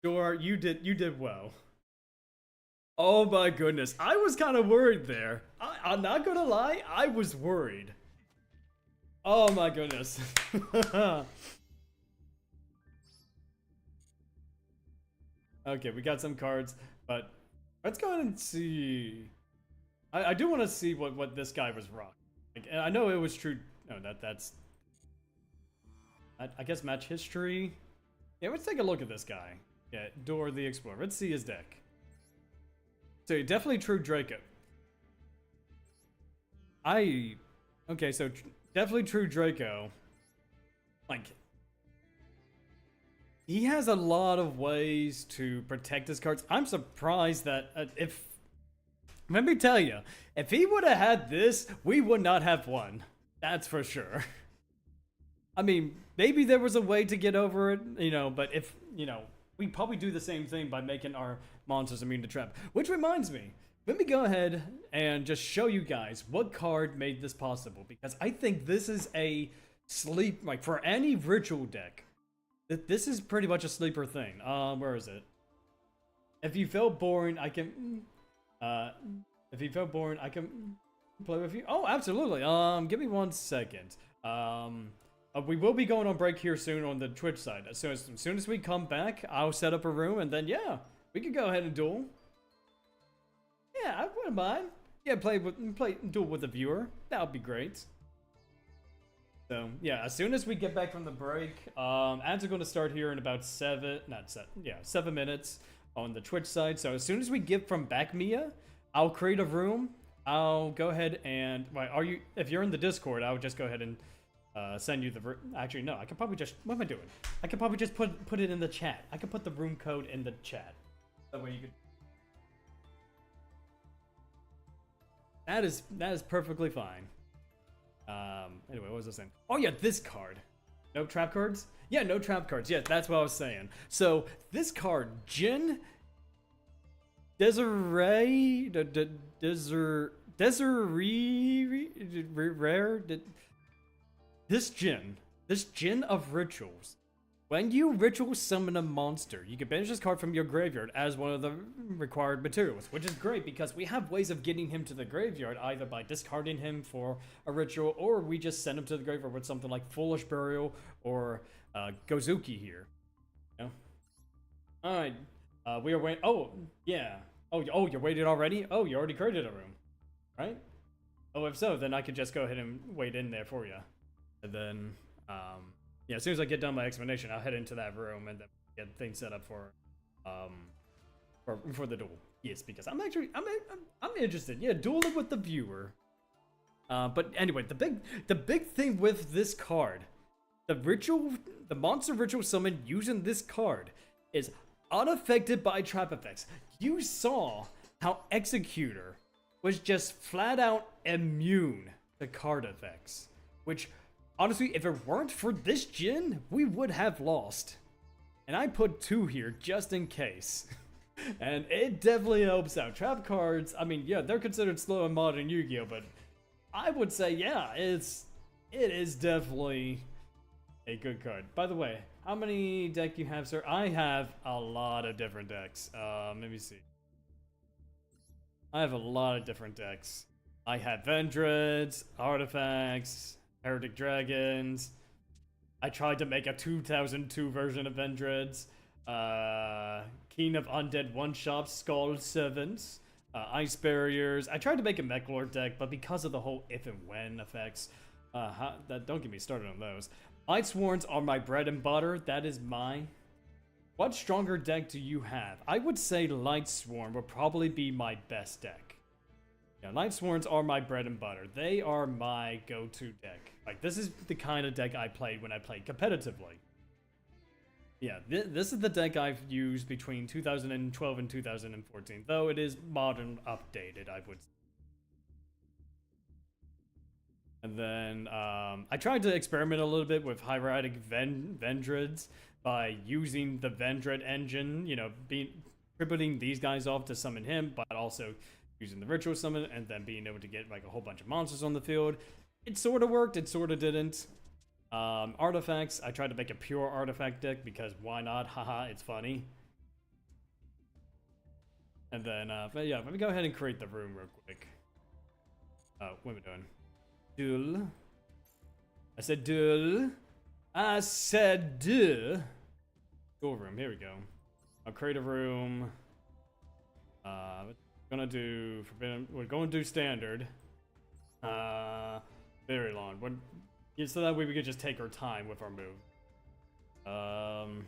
A: Dor, you did well. Oh my goodness. I was kind of worried there. I'm not gonna lie, I was worried. Oh my goodness. Okay, we got some cards, but let's go ahead and see. I do want to see what this guy was rocking. Like, I know it was true. No, that's... I guess match history. Yeah, let's take a look at this guy. Yeah, Door the Explorer. Let's see his deck. So definitely true Draco. Okay, so definitely true Draco. Like, he has a lot of ways to protect his cards. I'm surprised that let me tell you, if he would have had this, we would not have won. That's for sure. I mean, maybe there was a way to get over it, you know, but if, you know, we probably do the same thing by making our monsters immune to trap. Which reminds me, let me go ahead and just show you guys what card made this possible, because I think this is a sleep, like for any ritual deck, this is pretty much a sleeper thing. Where is it? If you felt boring, I can, if you felt boring, I can play with you. Oh, absolutely. Give me 1 second. We will be going on break here soon on the Twitch side. As soon as we come back, I'll set up a room, and then yeah, we can go ahead and duel. Yeah, I wouldn't mind. Yeah, play duel with the viewer. That would be great. So yeah, as soon as we get back from the break, ads are going to start here in about 7 minutes on the Twitch side. So as soon as we get from back, Mia, I'll create a room. I'll go ahead and if you're in the Discord, I'll just go ahead and send you the actually no, I can probably just, what am I doing? I can probably just put it in the chat. I can put the room code in the chat. That way you could. That is perfectly fine. Anyway, what was I saying? Oh yeah, this card. No trap cards? Yeah, no trap cards. Yeah, that's what I was saying. So this card, Jin Desiree Rare. This Jin of Rituals. When you ritual summon a monster, you can banish this card from your graveyard as one of the required materials, which is great because we have ways of getting him to the graveyard, either by discarding him for a ritual, or we just send him to the graveyard with something like Foolish Burial or Gozuki here. You know? Alright, we are waiting. Oh, yeah. Oh, you're waiting already? Oh, you already created a room, right? Oh, if so, then I could just go ahead and wait in there for you. And then, yeah, as soon as I get done my explanation, I'll head into that room and then get things set up for the duel. Yes, because I'm interested. Yeah, dueling with the viewer. But anyway, the big thing with this card, the monster ritual summon using this card is unaffected by trap effects. You saw how Executor was just flat out immune to card effects, which honestly, if it weren't for this Jin, we would have lost. And I put 2 here just in case. And it definitely helps out. Trap cards, I mean, yeah, they're considered slow in modern Yu-Gi-Oh, but I would say, yeah, it is definitely a good card. By the way, how many deck you have, sir? I have a lot of different decks. Let me see. I have a lot of different decks. I have Vendreads, Artifacts, Heretic Dragons. I tried to make a 2002 version of Vendreads. Keen of Undead One-Shots, Skull Servants, Ice Barriers. I tried to make a Mechlord deck, but because of the whole if and when effects, don't get me started on those. Light Sworns are my bread and butter. That is my... What stronger deck do you have? I would say Light Sworn would probably be my best deck. Yeah, Light Sworns are my bread and butter. They are my go-to deck. Like, this is the kind of deck I played when I played competitively. Yeah, this is the deck I've used between 2012 and 2014, though it is modern updated, I would say. And then, I tried to experiment a little bit with hieratic Vendreads by using the Vendread engine, you know, tributing these guys off to summon him, but also using the ritual summon and then being able to get like a whole bunch of monsters on the field. It sort of worked, it sort of didn't. Artifacts, I tried to make a pure artifact deck because why not? Haha, it's funny. And then, but yeah, let me go ahead and create the room real quick. What am I doing? Duel. I said duel. I said duel. Duel room, here we go. I'll create a room. Gonna do forbidden. We're going to do standard. Very long. So that way we could just take our time with our move. Room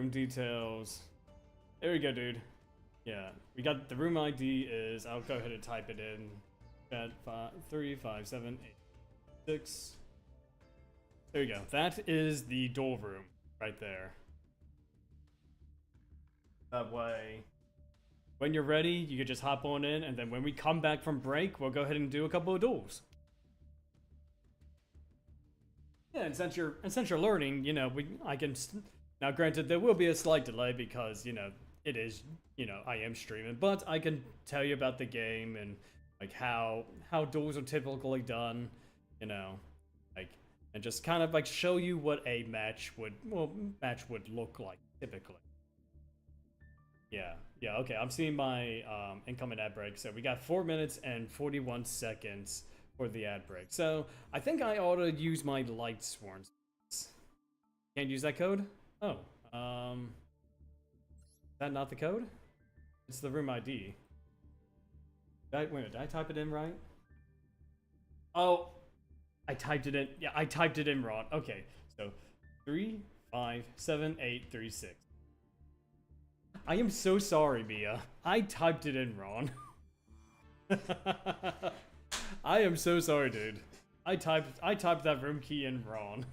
A: details. There we go, dude. Yeah, we got the room ID is, I'll go ahead and type it in. Chat 3, 5, 7, 8, 6. There you go. That is the duel room right there. That way, when you're ready, you can just hop on in, and then when we come back from break, we'll go ahead and do a couple of duels. Yeah, and since you're learning, you know, I can now. Granted, there will be a slight delay because you know it is, you know, I am streaming, but I can tell you about the game and like how duels are typically done, you know, like, and just kind of like show you what a match would look like typically. Yeah, okay. I'm seeing my incoming ad break. So we got 4 minutes and 41 seconds for the ad break. So I think I ought to use my light sworn. Can't use that code? Oh, is that not the code? It's the room ID. Wait a minute, did I type it in right? Oh, I typed it in. Yeah, I typed it in wrong. Okay, so 3, 5, 7, 8, 3, 6. I am so sorry, Mia. I typed it in wrong. I am so sorry, dude. I typed that room key in wrong.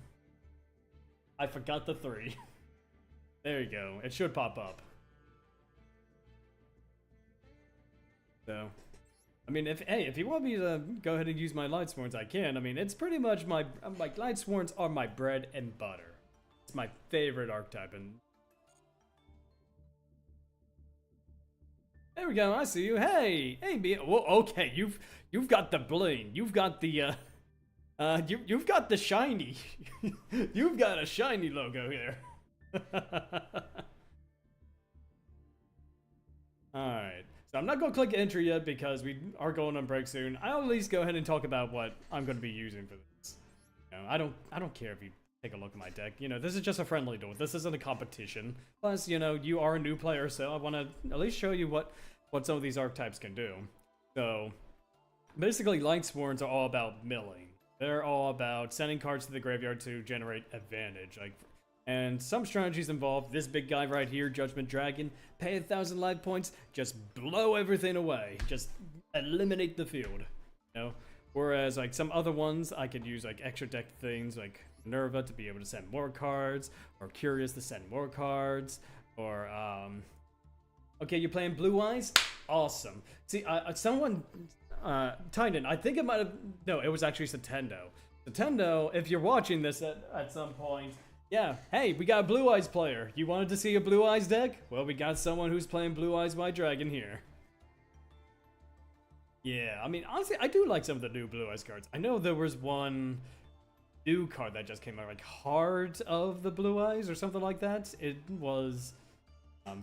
A: I forgot the 3. There you go. It should pop up. So, I mean, if you want me to go ahead and use my light sworns, I can. I mean, it's pretty much my light sworns are my bread and butter. It's my favorite archetype, and there we go. I see you. Hey, Mia. Well, okay, you've got the bling. You've got the you've got the shiny. You've got a shiny logo here. All right. So I'm not gonna click enter yet because we are going on break soon. I'll at least go ahead and talk about what I'm gonna be using for this. You know, I don't care if you take a look at my deck. You know, this is just a friendly duel. This isn't a competition. Plus, you know, you are a new player, so I want to at least show you what some of these archetypes can do. So, basically, light sworns are all about milling. They're all about sending cards to the graveyard to generate advantage. And some strategies involve this big guy right here, Judgment Dragon. Pay 1,000 life points, just blow everything away. Just eliminate the field. You know? Whereas, like, some other ones, I could use, like, extra deck things, like Minerva to be able to send more cards, or Curious to send more cards, or, okay, you're playing Blue Eyes? Awesome. See, someone, Titan, I think it might have, no, it was actually Satendo. Satendo, if you're watching this at some point, yeah, hey, we got a Blue Eyes player. You wanted to see a Blue Eyes deck? Well, we got someone who's playing Blue Eyes White Dragon here. Yeah, I mean, honestly, I do like some of the new Blue Eyes cards. I know there was one new card that just came out, like Heart of the Blue Eyes or something like that. It was,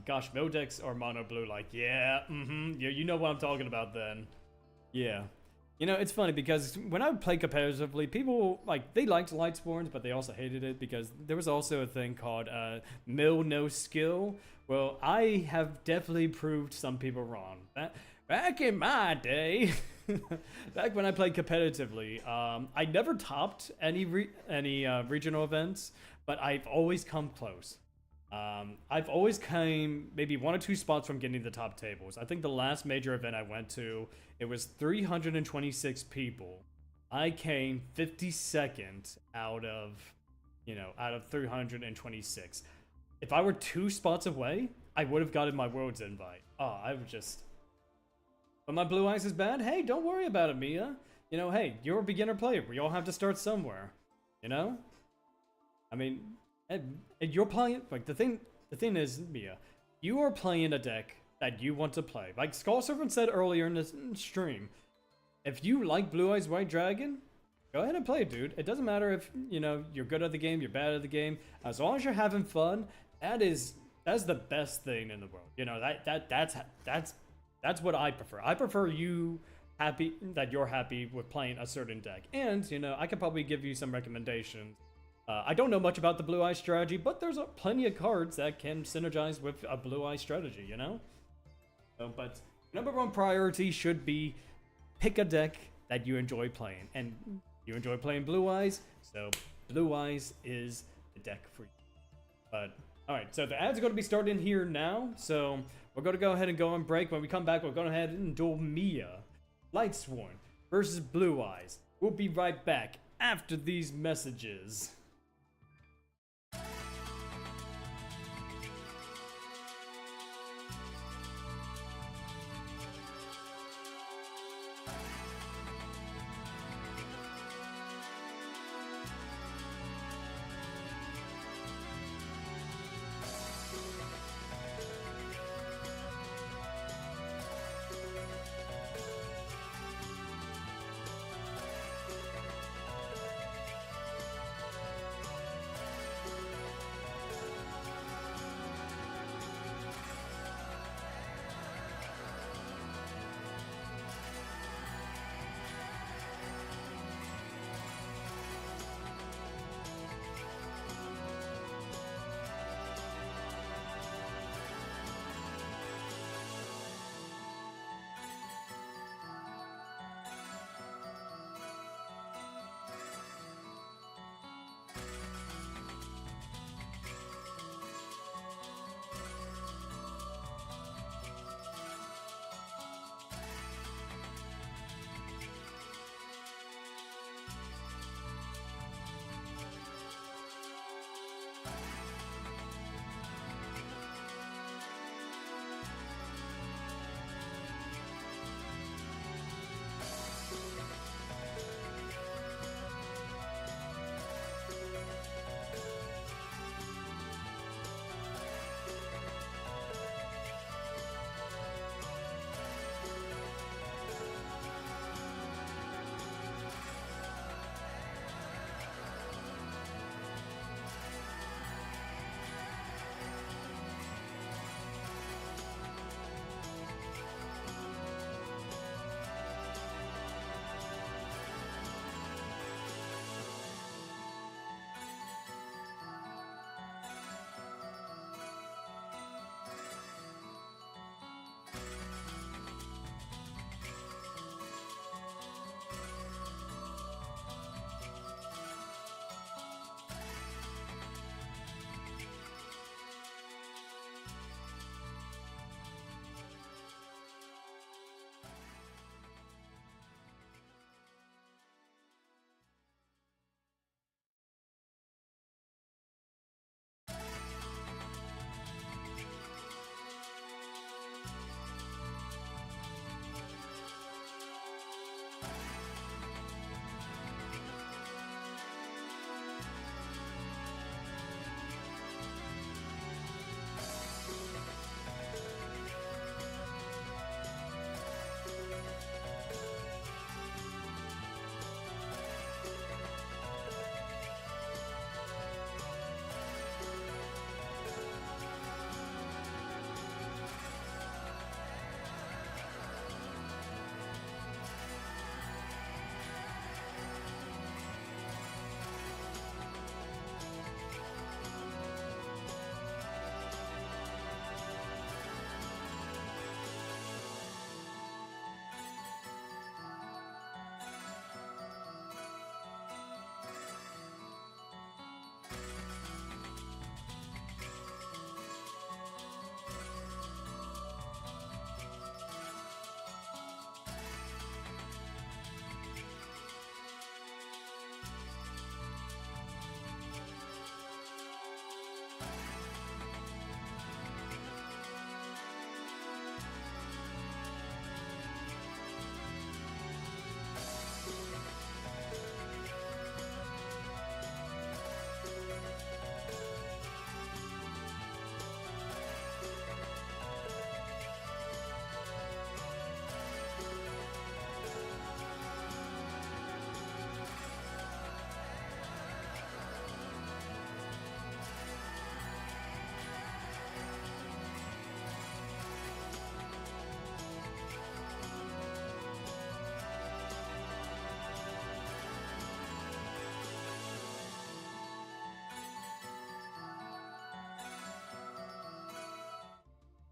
A: gosh, Modex or Mono Blue, like, yeah, yeah, you know what I'm talking about then. Yeah. You know, it's funny because when I would play competitively, people, like, they liked light sworns, but they also hated it because there was also a thing called mill no skill. Well, I have definitely proved some people wrong. Back in my day, back when I played competitively, I never topped any regional events, but I've always come close. I've always came maybe 1 or 2 spots from getting the top tables. I think the last major event I went to, it was 326 people. I came 52nd out of 326. If I were 2 spots away, I would have gotten my Worlds invite. Oh, I would just... But my Blue Eyes is bad? Hey, don't worry about it, Mia. You know, hey, you're a beginner player. We all have to start somewhere. You know? I mean... And you're playing, like, the thing is, Mia, you are playing a deck that you want to play. Like Skull Servant said earlier in this stream, if you like Blue Eyes White Dragon, go ahead and play it, dude. It doesn't matter if, you know, you're good at the game, you're bad at the game. As long as you're having fun, that's the best thing in the world. You know, that's what I prefer. I prefer you that you're happy with playing a certain deck. And, you know, I could probably give you some recommendations. I don't know much about the Blue Eye strategy, but there's plenty of cards that can synergize with a Blue Eye strategy, you know? But number 1 priority should be pick a deck that you enjoy playing. And You enjoy playing Blue Eyes, so Blue Eyes is the deck for you. But, alright, so the ads are going to be starting here now, so we're going to go ahead and go on break. When we come back, we're going to head and duel Mia, Lightsworn versus Blue Eyes. We'll be right back after these messages.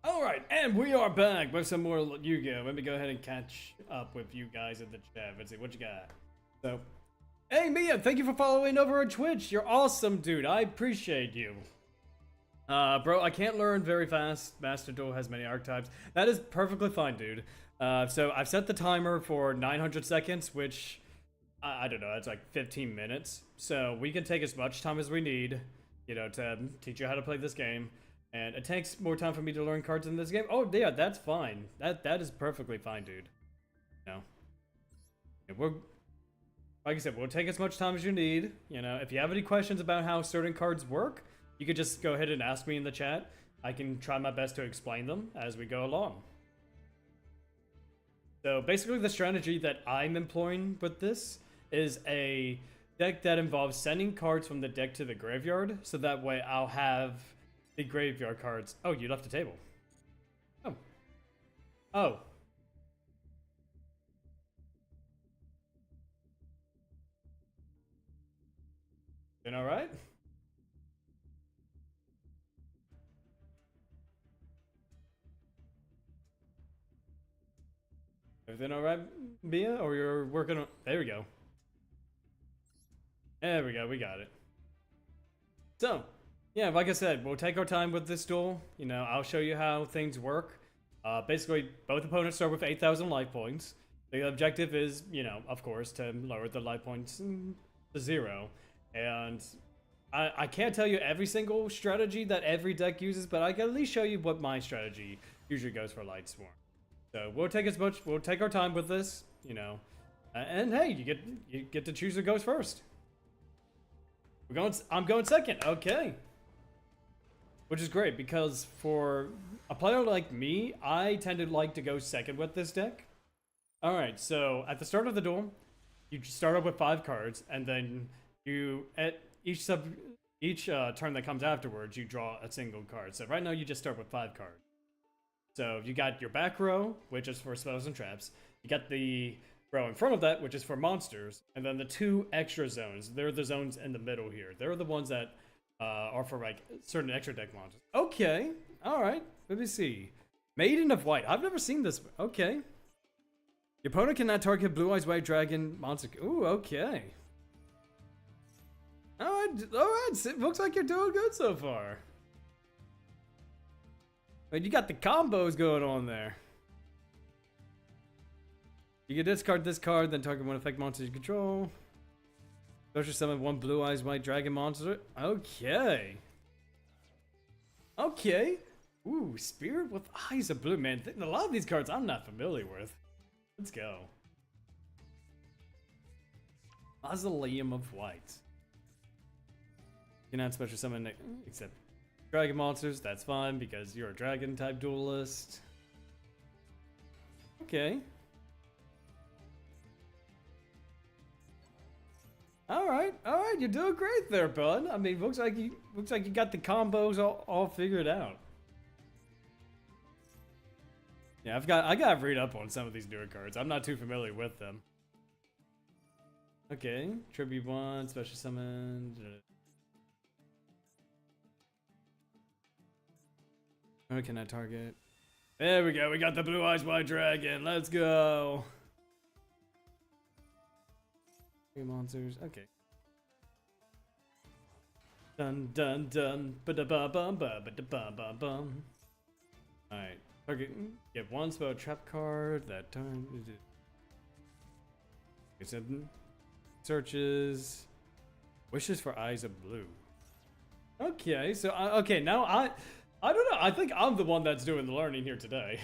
A: Alright, and we are back with some more Yu-Gi-Oh! Let me go ahead and catch up with you guys in the chat. Let's see what you got. So, Hey Mia, thank you for following over on Twitch. You're awesome, dude. I appreciate you. Bro, I can't learn very fast. Master Duel has many archetypes. That is perfectly fine, dude. So I've set the timer for 900 seconds, which I don't know, it's like 15 minutes. So we can take as much time as we need, you know, to teach you how to play this game. And it takes more time for me to learn cards in this game. Oh yeah, that's fine. That is perfectly fine, dude. No. We're like I said, we'll take as much time as you need. You know, if you have any questions about how certain cards work, you could just go ahead and ask me in the chat. I can try my best to explain them as we go along. So basically the strategy that I'm employing with this is a deck that involves sending cards from the deck to the graveyard, so that way I'll have the graveyard cards. Oh, you left the table. Oh. Oh. Been alright? Everything alright, Mia? Or you're working on... There we go. There we go, we got it. So, yeah, like I said, we'll take our time with this duel. You know, I'll show you how things work. Basically, both opponents start with 8,000 life points. The objective is, you know, of course, to lower the life points to 0. And I can't tell you every single strategy that every deck uses, but I can at least show you what my strategy usually goes for Light Swarm. So we'll take our time with this, you know. And hey, you get to choose who goes first. I'm going second. Okay. Which is great because for a player like me, I tend to like to go second with this deck. All right, so at the start of the duel, you start up with 5 cards, and then you at each turn that comes afterwards, you draw a single card. So right now you just start with 5 cards. So you got your back row, which is for spells and traps. You got the row in front of that, which is for monsters, and then the 2 extra zones. They're the zones in the middle here. They're the ones that are for like certain extra deck monsters. Okay, all right. Let me see. Maiden of White. I've never seen this. Okay. Your opponent cannot target Blue Eyes White Dragon monster. Ooh, okay. All right. It looks like you're doing good so far. But you got the combos going on there. You can discard this card, then target one effect monster you control. Special summon 1 Blue Eyes White Dragon monster. Okay. Okay. Ooh, Spirit with Eyes of Blue. Man, a lot of these cards I'm not familiar with. Let's go. Mausoleum of White. You cannot special summon except dragon monsters. That's fine because you're a dragon type duelist. Okay. All right, you're doing great there, bud. I mean, looks like you got the combos all figured out. Yeah, I gotta read up on some of these newer cards. I'm not too familiar with them. Okay, tribute 1, special summon. Who can I target? There we go. We got the Blue Eyes White Dragon. Let's go. Monsters. Okay. Dun dun dun. Ba da ba bum ba ba da ba ba bum. All right. Target. Get 1 spell trap card that turn. It's in searches. Wishes for Eyes of Blue. Okay. So okay. Now I don't know. I think I'm the one that's doing the learning here today.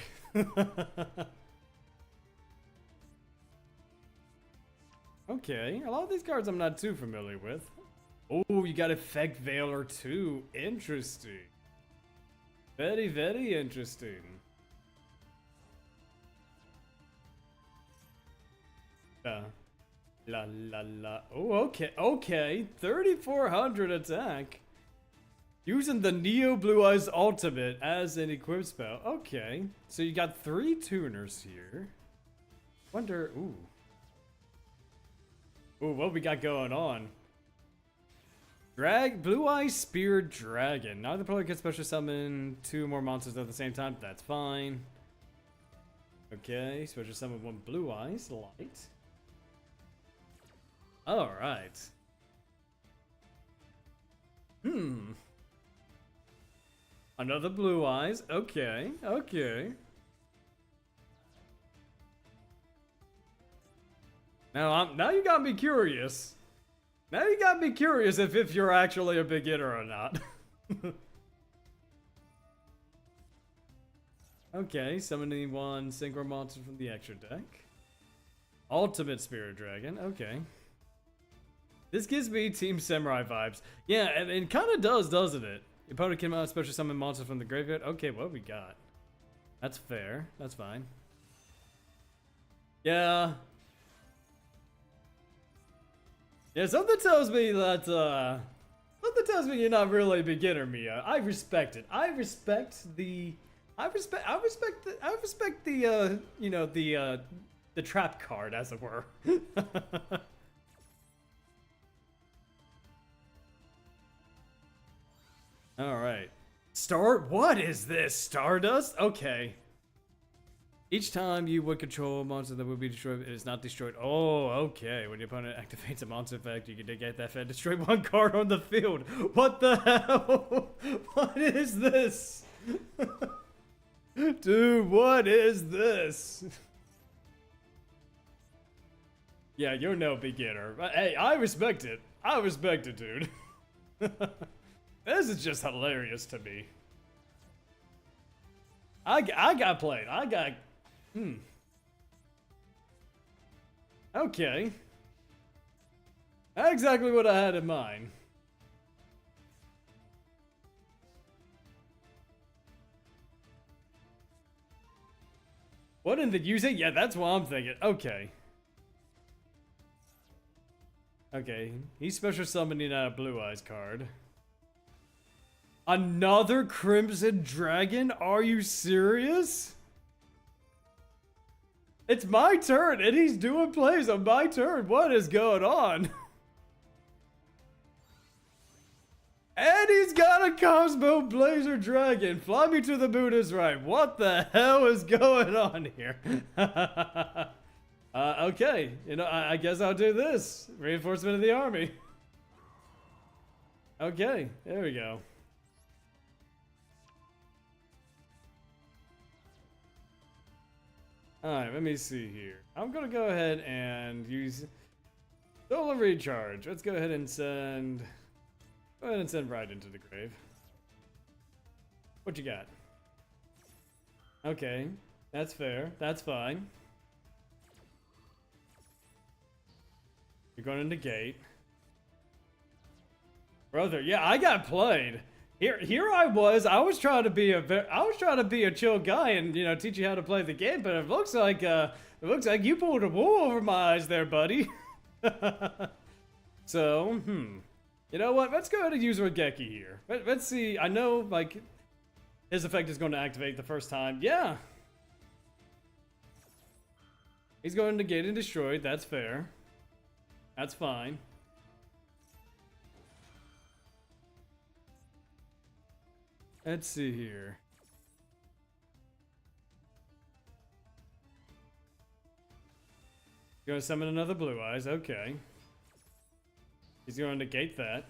A: Okay, a lot of these cards I'm not too familiar with. Oh, you got Effect Veiler too. Interesting. Very, very interesting. La la la. Oh, okay, okay. 3,400 attack. Using the Neo Blue Eyes Ultimate as an equip spell. Okay, so you got 3 tuners here. Wonder, ooh. Ooh, what we got going on? Blue Eyes Spear Dragon. Now the player can special summon 2 more monsters at the same time. That's fine. Okay, special summon 1 Blue Eyes Light. All right. Another blue eyes. Okay, okay. Now you got me curious. Now you got me curious if you're actually a beginner or not. Okay, summoning one synchro monster from the extra deck. Ultimate Spirit Dragon. Okay. This gives me Team Samurai vibes. Yeah, and it kind of does, doesn't it? Your opponent can special summon monsters from the graveyard. Okay, what we got? That's fair. That's fine. Yeah. Yeah, something tells me that, something tells me you're not really a beginner, Mia. I respect it. I respect the, you know, the trap card, as it were. Alright. What is this? Stardust? Okay. Each time you would control a monster that would be destroyed, it is not destroyed. Oh, okay. When your opponent activates a monster effect, you can negate that effect, destroy one card on the field. What the hell? What is this? Dude, what is this? Yeah, you're no beginner. But hey, I respect it. I respect it, dude. This is just hilarious to me. I got played. Okay. That's exactly what I had in mind. What in the using? Yeah, that's what I'm thinking. Okay. Okay, he's special summoning a Blue Eyes card. Another Crimson Dragon? Are you serious? It's my turn, and he's doing plays on my turn. What is going on? And he's got a Cosmo Blazer Dragon. Fly me to the moon is right. What the hell is going on here? Okay. You know, I guess I'll do this. Reinforcement of the army. Okay, there we go. Alright, let me see here. I'm gonna go ahead and use Solar Recharge. Let's go ahead and send... Go ahead and send right into the grave. What you got? Okay, that's fair. That's fine. You're going into gate. Brother, yeah, I got played. Here I was trying to be a chill guy and, you know, teach you how to play the game, but it looks like you pulled a wool over my eyes there, buddy. So, you know what? Let's go ahead and use Regeki here. Let's see. I know, like, his effect is going to activate the first time. Yeah. He's going to gate and destroyed. That's fair. That's fine. Let's see here. Gonna summon another Blue Eyes. Okay. He's going to negate that.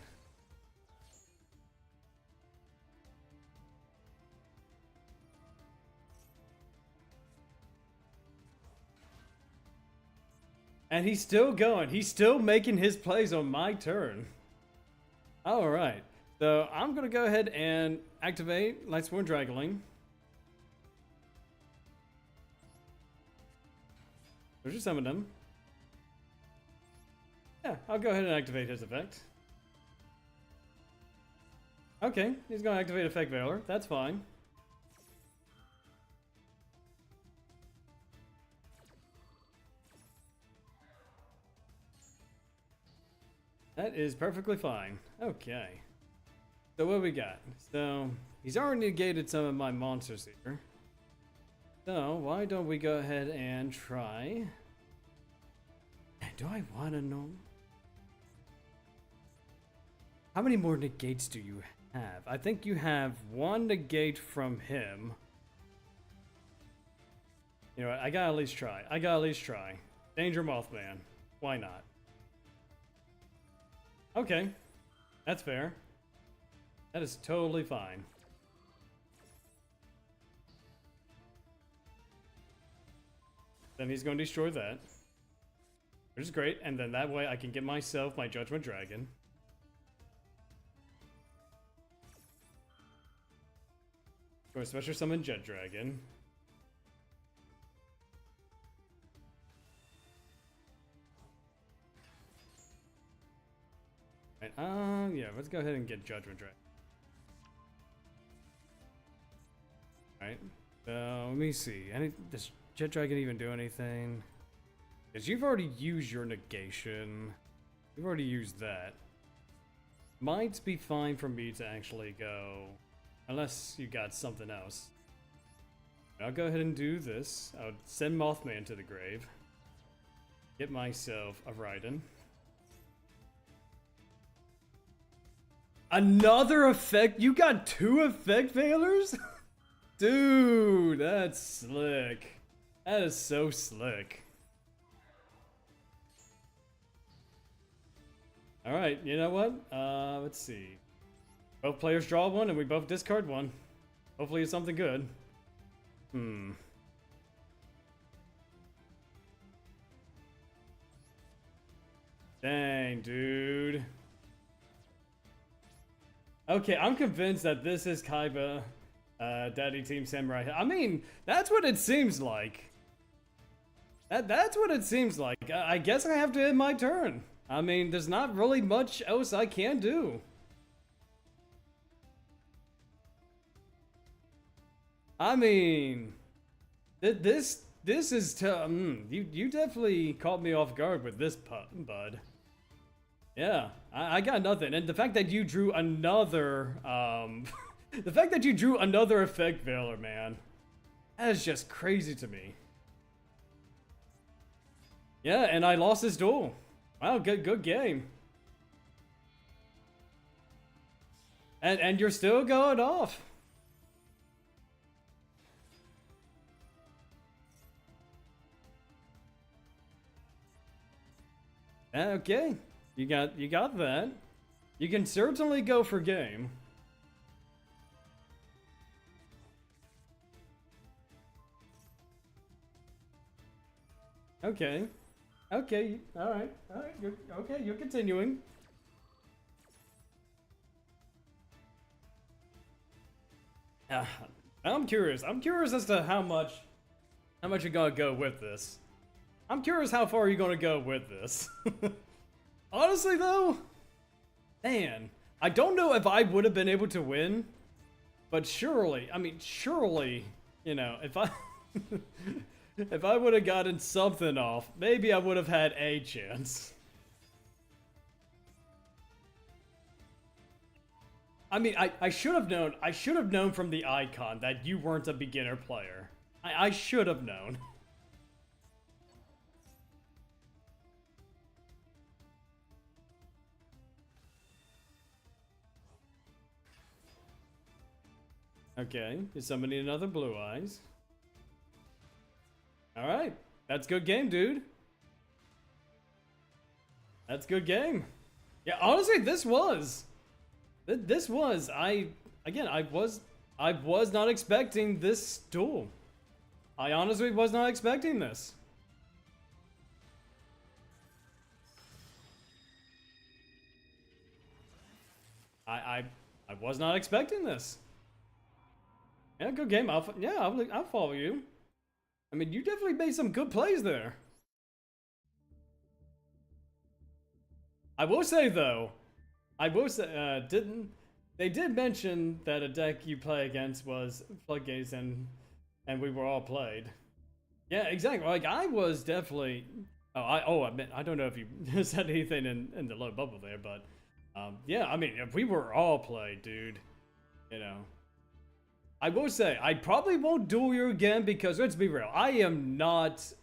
A: And he's still going. He's still making his plays on my turn. Alright. So I'm going to go ahead and activate Lightsworn Dragoling. There's just summon him. Yeah, I'll go ahead and activate his effect. Okay, he's going to activate Effect Veiler. That's fine. That is perfectly fine. Okay. So what we got? So he's already negated some of my monsters here. So why don't we go ahead and try? Do I want to know? How many more negates do you have? I think you have one negate from him. You know what? I gotta at least try. Danger Mothman. Why not? Okay. That's fair. That is totally fine. Then he's going to destroy that. Which is great, and then that way I can get myself my Judgment Dragon. Or special summon Jet Dragon. Right, yeah, let's go ahead and get Judgment Dragon. Alright, let me see. Does Jet Dragon even do anything? Because you've already used your negation. You've already used that. Might be fine for me to actually go, unless you got something else. I'll go ahead and do this. I'll send Mothman to the grave. Get myself a Raiden. Another effect? You got 2 effect failures? Dude, that's slick. That is so slick. Alright, you know what? Let's see. Both players draw 1 and we both discard 1. Hopefully it's something good. Dang, dude. Okay, I'm convinced that this is Kaiba, Daddy Team Samurai. I mean, that's what it seems like. That's what it seems like. I guess I have to end my turn. I mean, there's not really much else I can do. I mean, this is you definitely caught me off guard with this bud. Yeah, I got nothing, and the fact that you drew another the fact that you drew another effect veiler, man, that is just crazy to me. Yeah, and I lost this duel. Wow, good game. And you're still going off. Okay, you got that. You can certainly go for game. Okay. Okay, alright, you're continuing. I'm curious as to how much you're gonna go with this. I'm curious how far you're gonna go with this. Honestly though, man, I don't know if I would have been able to win, but surely, you know, if I if I would have gotten something off, maybe I would have had a chance. I mean, I should have known from the icon that you weren't a beginner player. I should have known. Okay, you're summoning another Blue Eyes. Alright, that's good game, dude. That's good game. Yeah, honestly, this was, I was not expecting this duel. I honestly was not expecting this. I was not expecting this. Yeah, good game. I'll follow you. I mean, you definitely made some good plays there. I will say though, they did mention that a deck you play against was Floodgates and we were all played. Yeah, exactly. Like I was definitely. I don't know if you said anything in the low bubble there, but yeah, I mean, if we were all played, dude, you know. I will say, I probably won't duel you again because let's be real, I am not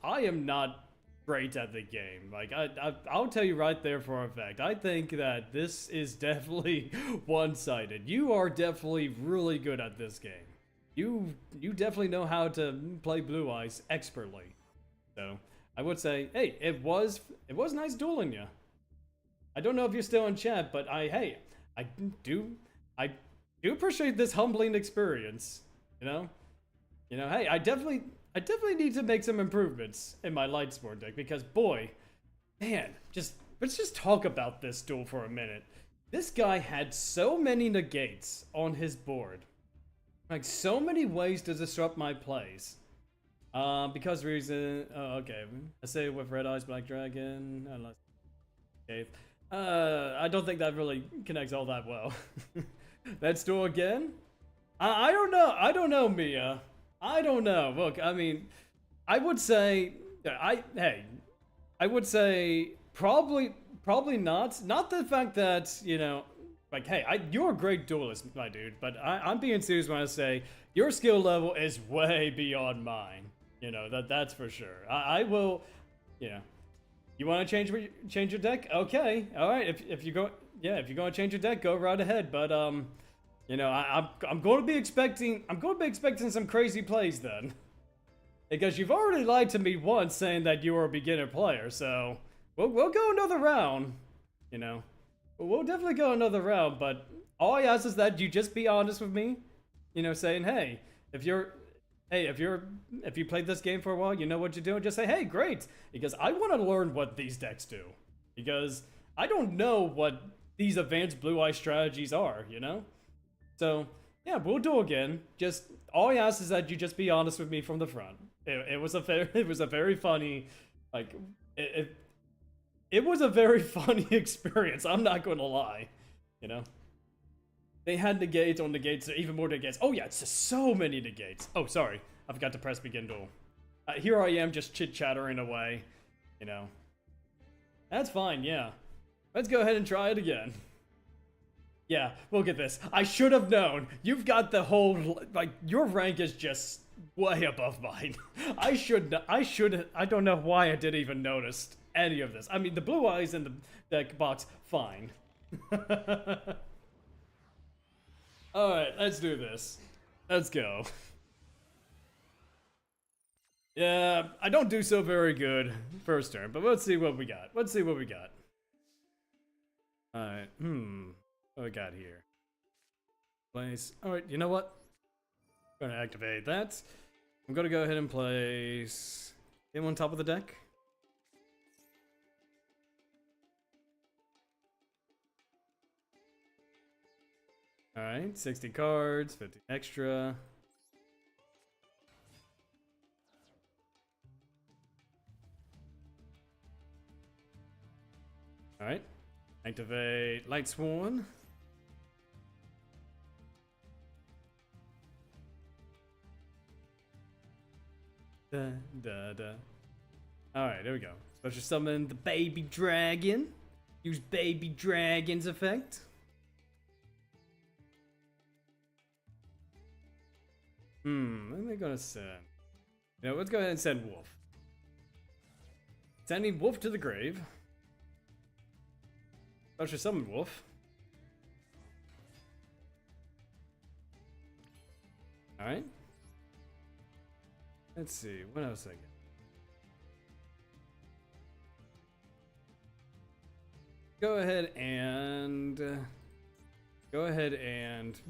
A: great at the game. Like I'll tell you right there for a fact. I think that this is definitely one-sided. You are definitely really good at this game. You definitely know how to play Blue Eyes expertly. So I would say, hey, it was nice dueling you. I don't know if you're still in chat, but hey, I do appreciate this humbling experience. Hey, I definitely need to make some improvements in my light sport deck because boy, man, let's just talk about this duel for a minute. This guy had so many negates on his board, like so many ways to disrupt my plays. Because reason. Oh, okay. I say with Red Eyes, Black Dragon. Unless. Okay. I don't think that really connects all that well. Let's do it again. I don't know. I don't know, Mia. I don't know. Look, I mean, I would say. I would say probably not. Not the fact that like, hey, you're a great duelist, my dude. But I'm being serious when I say your skill level is way beyond mine. That's for sure. I will, you want to change your deck? Okay, all right. If you go, if you're going to change your deck, go right ahead. But I'm going to be expecting some crazy plays then, because you've already lied to me once saying that you were a beginner player. So we'll go another round. We'll definitely go another round. But all I ask is that you just be honest with me. Saying, hey, if you played this game for a while, you know what you're doing, just say, hey, great. Because I want to learn what these decks do. Because I don't know what these advanced blue eye strategies are, So, yeah, we'll do again. Just, all I ask is that you just be honest with me from the front. It was a very funny, like, it was a very funny experience, I'm not going to lie, They had negates on negates, even more negates. Oh yeah, it's just so many negates. Oh, sorry. I forgot to press begin duel. Here I am just chit-chattering away. That's fine, yeah. Let's go ahead and try it again. Yeah, look at this. I should have known. You've got the whole, like, your rank is just way above mine. I don't know why I didn't even notice any of this. I mean, the blue eyes in the deck box, fine. Alright, let's do this. Let's go. Yeah, I don't do so very good first turn, but let's see what we got. Alright, what we got here? Place. Alright, you know what? I'm gonna activate that. I'm gonna go ahead and place him on top of the deck. Alright, 60 cards, 50 extra. Alright, activate Light Sworn. Alright, there we go. Special summon the baby dragon. Use baby dragon's effect. What am I gonna send? Let's go ahead and send Wolf. Sending Wolf to the grave. Special summon Wolf. Alright. Let's see, what else I get? Go ahead and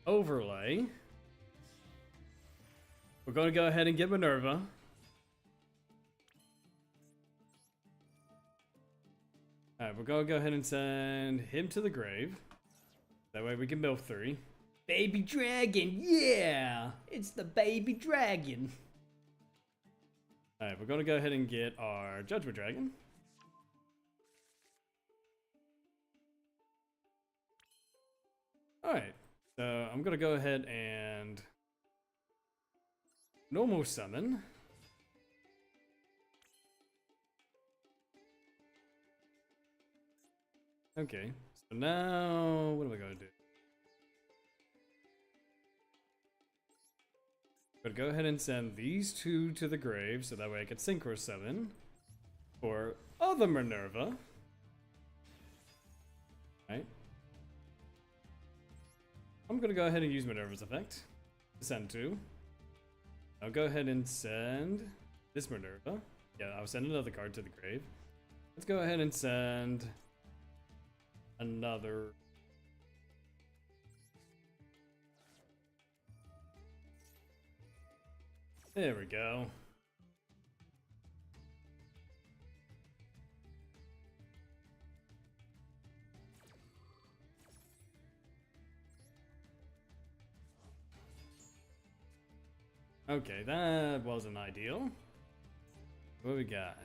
A: overlay. We're going to go ahead and get Minerva. Alright, we're going to go ahead and send him to the grave. That way we can build 3. Baby dragon, yeah! It's the baby dragon. Alright, we're going to go ahead and get our Judgment Dragon. Alright, so I'm going to go ahead and normal summon. Okay, so now what am I going to do? I'm going to go ahead and send these 2 to the grave so that way I can Synchro Summon for other Minerva. Right. I'm going to go ahead and use Minerva's effect to send 2. I'll go ahead and send this Minerva. Yeah, I'll send another card to the grave. Let's go ahead and send another. There we go. Okay, that wasn't ideal. What do we got?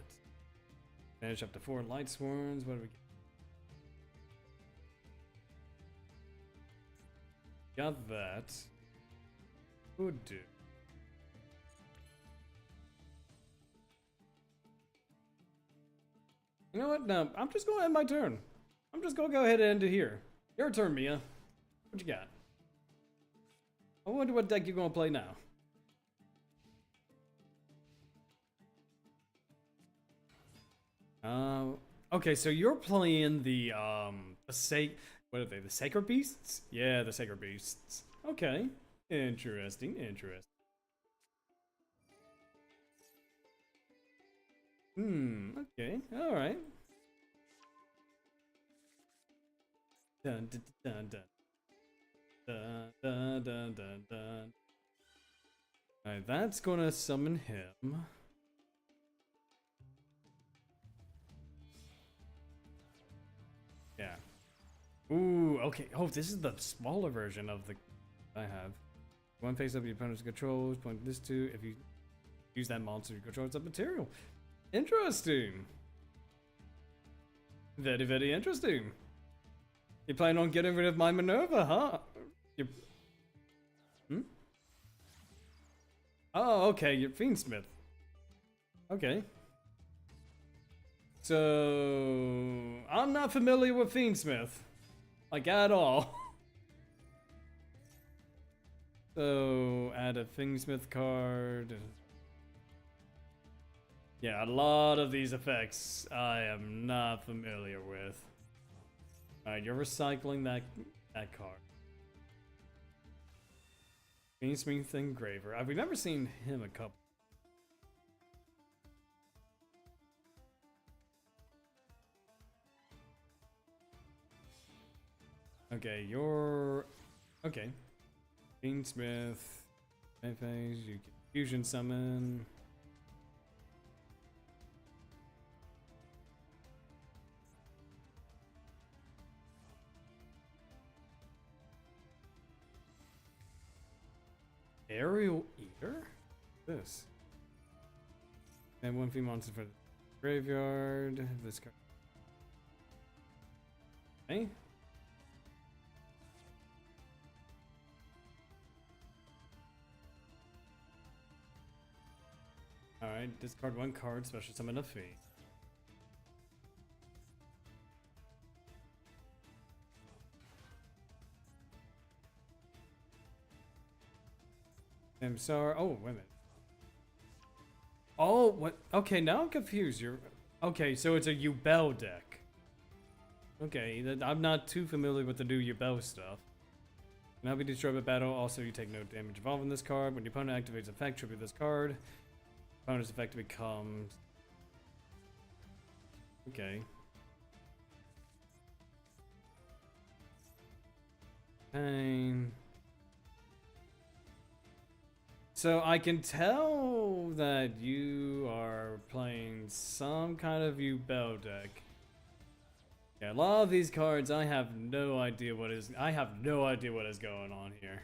A: Finish up to 4 light swarms. What do we get? Got that. Would do. You know what? No, I'm just going to end my turn. I'm just going to go ahead and end it here. Your turn, Mia. What you got? I wonder what deck you're going to play now. Okay, so you're playing the what are they? The Sacred Beasts? Yeah, the Sacred Beasts. Okay. Interesting, interesting. Okay, alright. Dun dun dun dun. Dun dun dun dun dun. Alright, that's gonna summon him. Yeah. Ooh, okay. Oh, this is the smaller version of the I have. One face up your opponent's controls, point this to if you use that monster, you control its material. Interesting. Very, very interesting. You plan on getting rid of my Minerva, huh? You... Oh, okay, you're Fiendsmith. Okay. So... I'm not familiar with Fiendsmith. Like, at all. So, add a Fiendsmith card. Yeah, a lot of these effects I am not familiar with. Alright, you're recycling that card. Fiendsmith Engraver. We've never seen him a couple. Okay, you're... Okay. Fiendsmith. Phase, you can fusion summon. Aerial Eater? This. And one female monster for the graveyard. This card. Okay. Alright, discard 1 card, special summon a fee. I'm sorry. Oh, wait a minute. Oh, what? Okay, now I'm confused. You're okay. So it's a Yubel deck. Okay, I'm not too familiar with the new Yubel stuff. Now be destroyed by battle. Also, you take no damage involved in this card. When your opponent activates effect, tribute this card. Opponent's effect becomes. Okay. Pain. So I can tell that you are playing some kind of Yubel deck. Yeah, a lot of these cards I have no idea what is going on here.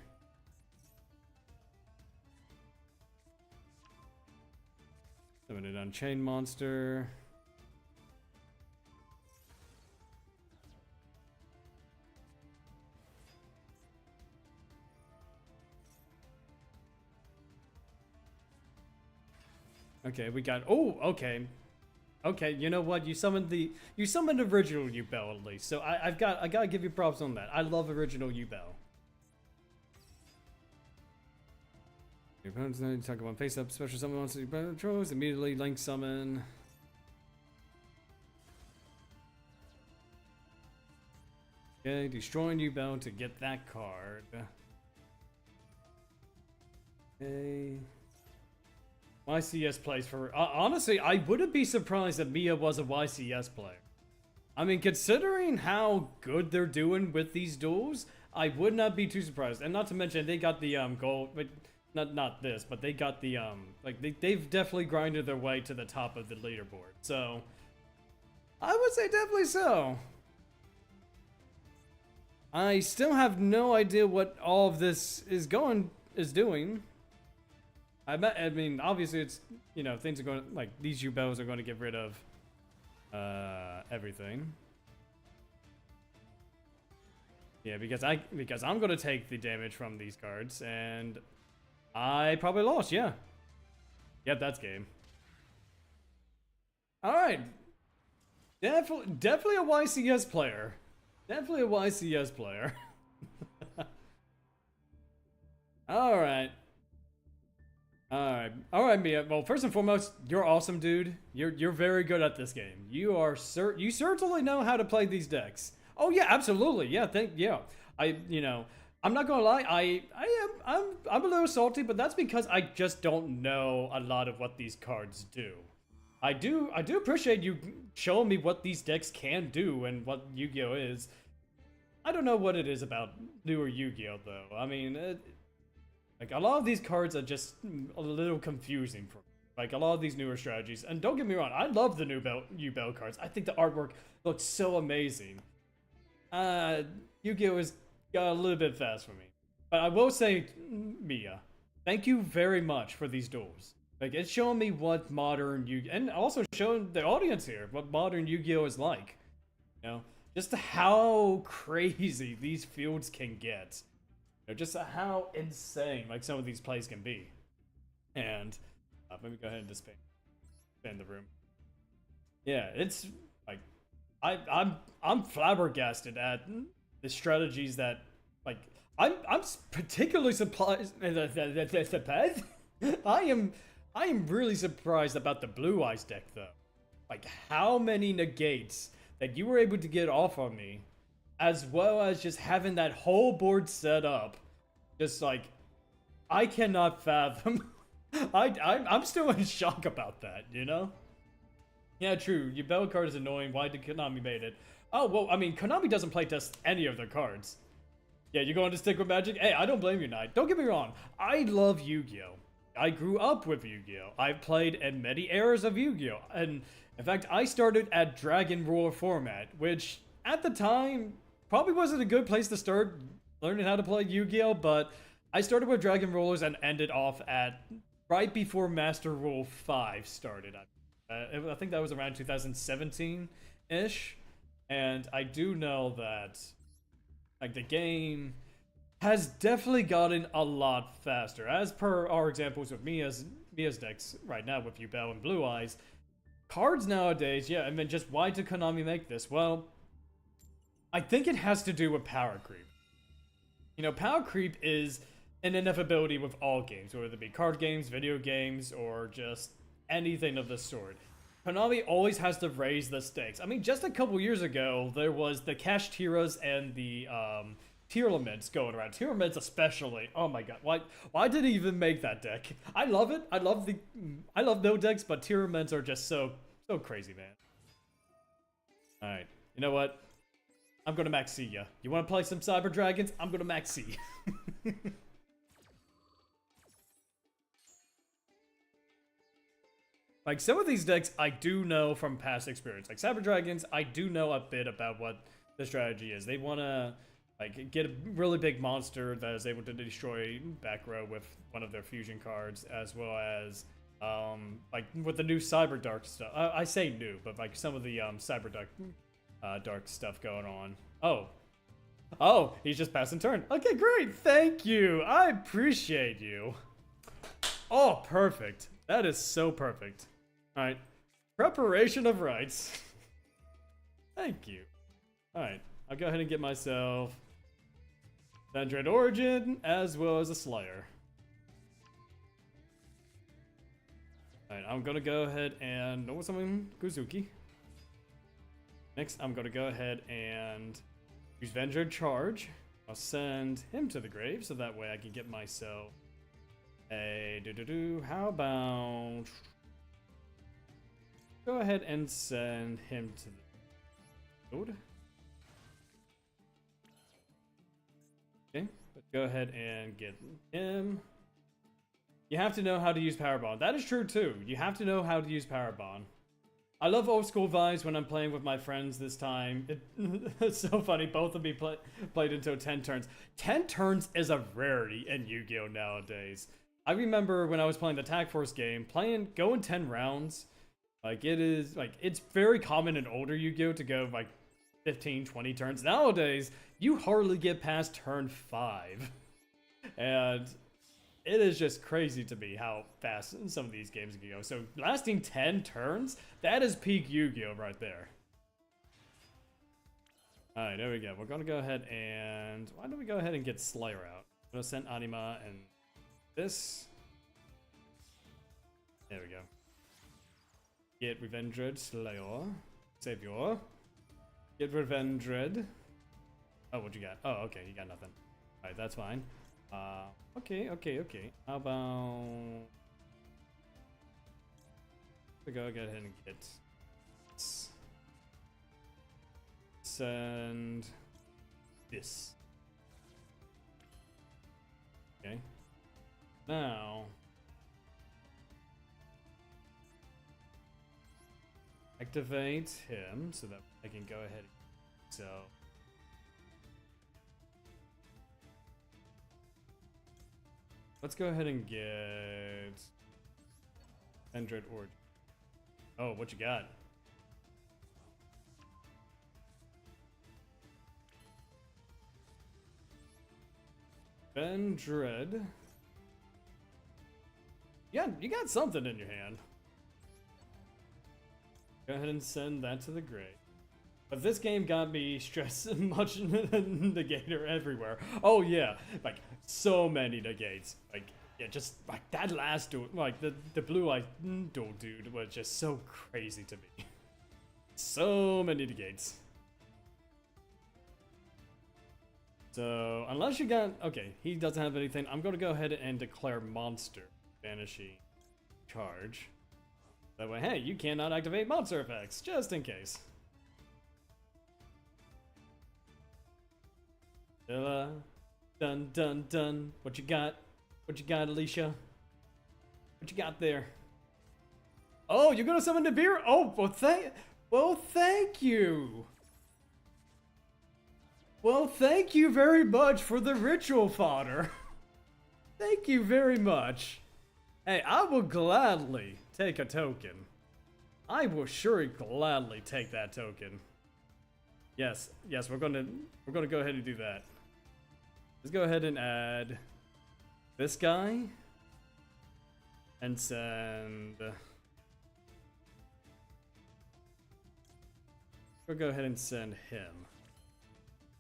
A: Summon an Unchained monster. Okay, we got. Oh, okay. Okay, you know what? You summoned original Yubel at least. So I gotta give you props on that. I love original Yubel. Your opponent's not talk about face up special summon monster your opponent controls, immediately link summon. Okay, destroying Yubel to get that card. Okay. YCS plays for... honestly, I wouldn't be surprised if Mia was a YCS player. I mean, considering how good they're doing with these duels, I would not be too surprised. And not to mention, they got the gold, but not this, but they got the like they've definitely grinded their way to the top of the leaderboard. So I would say definitely so. I still have no idea what all of this is doing. I mean, obviously it's, you know, things are going, like, these U-bells are going to get rid of everything. Yeah, because I'm going to take the damage from these cards, and I probably lost. Yeah. Yep, that's game. All right. Definitely a YCS player. Definitely a YCS player. Alright. Alright, Mia. Well, first and foremost, you're awesome, dude. You're very good at this game. You certainly know how to play these decks. Oh yeah, absolutely. Yeah, I'm not gonna lie, I'm a little salty, but that's because I just don't know a lot of what these cards do. I do appreciate you showing me what these decks can do and what Yu-Gi-Oh is. I don't know what it is about newer Yu-Gi-Oh though. I mean, like a lot of these cards are just a little confusing for me. Like a lot of these newer strategies. And don't get me wrong, I love the new Yu-Bell cards. I think the artwork looks so amazing. Yu-Gi-Oh has got a little bit fast for me. But I will say, Mia, thank you very much for these duels. Like, it's showing me what modern Yu-Gi-Oh! And also showing the audience here what modern Yu-Gi-Oh! Is like. You know? Just how crazy these fields can get. You know, just how insane, like, some of these plays can be. And, let me go ahead and just expand the room. Yeah, it's, like, I'm flabbergasted at the strategies that, like, I'm particularly surprised. I am really surprised about the Blue Eyes deck, though. Like, how many negates that you were able to get off on me, as well as just having that whole board set up. Just like, I cannot fathom. I'm still in shock about that, you know? Yeah, true. Your Bell card is annoying. Why did Konami made it? Oh, well, I mean, Konami doesn't playtest any of their cards. Yeah, you're going to stick with Magic? Hey, I don't blame you, Knight. Don't get me wrong. I love Yu-Gi-Oh! I grew up with Yu-Gi-Oh! I've played in many eras of Yu-Gi-Oh! And in fact, I started at Dragon Roar format, which at the time probably wasn't a good place to start learning how to play Yu-Gi-Oh! But I started with Dragon Rollers and ended off at right before Master Rule 5 started. I think that was around 2017-ish. And I do know that, like, the game has definitely gotten a lot faster. As per our examples with Mia's decks right now with Yu-Bell and Blue Eyes, cards nowadays, yeah, I mean, just why did Konami make this? Well, I think it has to do with power creep. You know, power creep is an inevitability with all games, whether it be card games, video games, or just anything of the sort. Konami always has to raise the stakes. I mean, just a couple years ago, there was the Cash Tiras and the tier limits going around. Tier limits especially. Oh my god, why did he even make that deck? I love it. I love no decks, but tier limits are just so crazy, man. All right, you know what? I'm gonna max C ya. You want to play some Cyber Dragons? I'm gonna max C. Like, some of these decks I do know from past experience. Like Cyber Dragons, I do know a bit about what the strategy is. They want to, like, get a really big monster that is able to destroy back row with one of their fusion cards, as well as, like, with the new Cyber Dark stuff. I say new, but, like, some of the Cyber Dark stuff going on. Oh, he's just passing turn. Okay, great. Thank you. I appreciate you. Oh, perfect. That is so perfect. Alright. Preparation of rights. Thank you. Alright. I'll go ahead and get myself Vendread Origin as well as a Slayer. Alright, I'm gonna go ahead and normal summon Guzuki. Next, I'm gonna go ahead and use Vendread Charge. I'll send him to the grave so that way I can get myself how about go ahead and send him to the Code. Okay, let's go ahead and get him. You have to know how to use Power Bond. That is true too. You have to know how to use Power Bond. I love old school vibes when I'm playing with my friends this time. It's so funny. Both of me played until 10 turns. 10 turns is a rarity in Yu-Gi-Oh! Nowadays. I remember when I was playing the Tag Force game, going 10 rounds. Like, it's very common in older Yu-Gi-Oh! To go like 15, 20 turns. Nowadays, you hardly get past turn 5. And it is just crazy to me how fast some of these games can go. So lasting 10 turns, that is peak Yu-Gi-Oh! Right there. Alright, there we go. We're gonna go ahead and... Why don't we go ahead and get Slayer out? I'm gonna send Anima and this. There we go. Get Revenged, Slayer, Savior. Get Revenged. Oh, what you got? Oh, okay, you got nothing. Alright, that's fine. Okay. How about we go ahead and get send this. Okay. Now activate him so that I can go ahead. So let's go ahead and get Android Origin. Oh, what you got? Vendred. Yeah, you got something in your hand. Go ahead and send that to the grave. But this game got me stressed much negator everywhere. Oh yeah, like so many negates. Like yeah, just like that last duel, like the blue eye duel dude was just so crazy to me. So many negates. So unless you got okay, he doesn't have anything. I'm gonna go ahead and declare monster banishing charge. That way, hey, you cannot activate monster effects, just in case. Dun dun dun. What you got? What you got, Alicia? What you got there? Oh, you're gonna summon the beer? Oh, well, thank you. Well, thank you very much for the ritual fodder. Thank you very much. Hey, I will gladly take a token. I will sure gladly take that token. Yes, we're gonna go ahead and do that. Let's go ahead and add this guy and send. We'll go ahead and send him.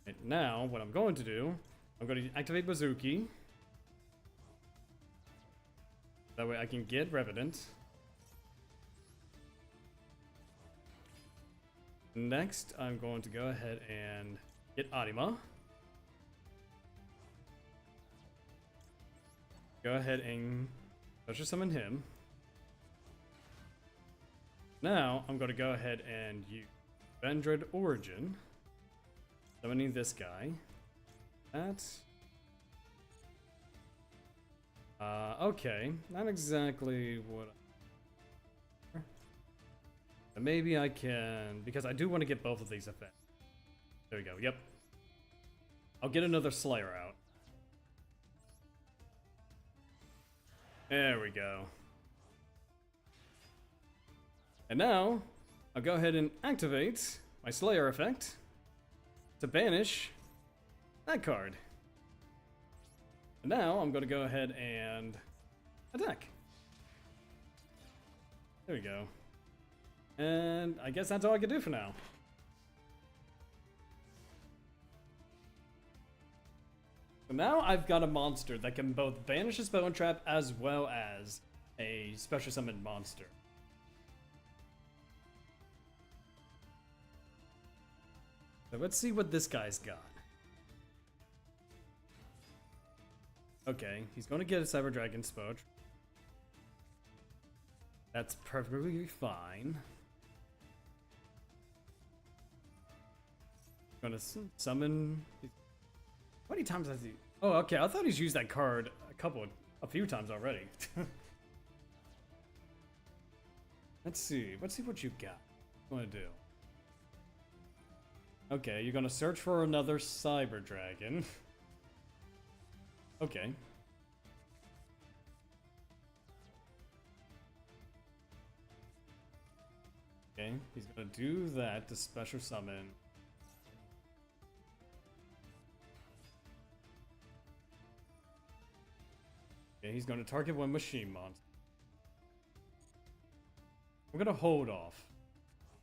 A: And now, what I'm going to do, I'm going to activate Bazooki. That way I can get Revenant. Next, I'm going to go ahead and get Anima. Go ahead and special summon him. Now, I'm going to go ahead and use Vendred Origin. Summoning this guy. Okay. Not exactly what maybe I can, because I do want to get both of these effects. There we go, yep. I'll get another Slayer out. There we go. And now, I'll go ahead and activate my Slayer effect to banish that card. And now, I'm going to go ahead and attack. There we go. And I guess that's all I can do for now. So now I've got a monster that can both banish a spell and trap as well as a special summoned monster. So let's see what this guy's got. Okay, he's going to get a Cyber Dragon spell. That's perfectly fine. Gonna summon. How many times has he? Oh, okay. I thought he's used that card a few times already. Let's see. Let's see what you got. What you wanna do? Okay, you're gonna search for another Cyber Dragon. Okay. Okay, he's gonna do that to special summon. Okay, he's gonna target one machine monster. We're gonna hold off.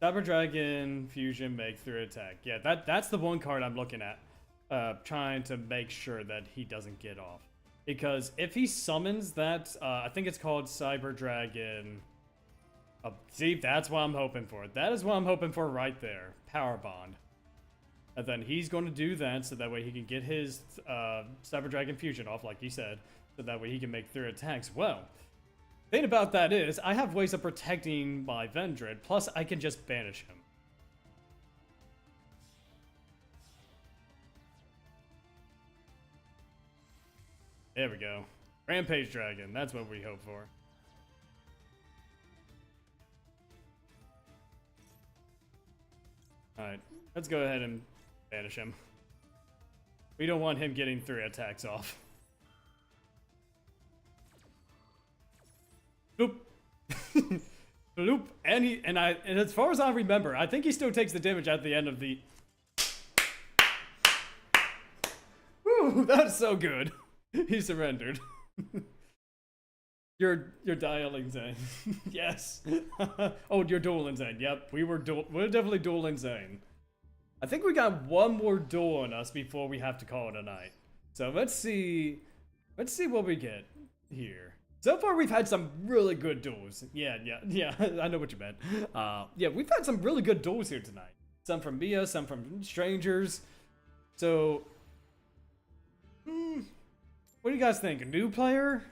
A: Cyber Dragon Fusion make through attack. Yeah, that's the one card I'm looking at. Trying to make sure that he doesn't get off. Because if he summons that, I think it's called Cyber Dragon. See, that's what I'm hoping for. That is what I'm hoping for right there. Power Bond. And then he's going to do that so that way he can get his Cyber Dragon Fusion off, like he said. So that way he can make 3 attacks. Well, the thing about that is, I have ways of protecting my Vendred, plus I can just banish him. There we go. Rampage Dragon, that's what we hope for. Alright, let's go ahead and banish him. We don't want him getting 3 attacks off. Bloop. Bloop. And as far as I remember, I think he still takes the damage at the end of the... Woo, that's so good. He surrendered. You're dialing Zane. Yes. Oh, you're dueling Zane. Yep, we're definitely dueling Zane. I think we got one more duel on us before we have to call it a night. So let's see what we get here. So far we've had some really good duels. Yeah, I know what you meant. Yeah, we've had some really good duels here tonight. Some from Mia, some from strangers. So, what do you guys think? A new player?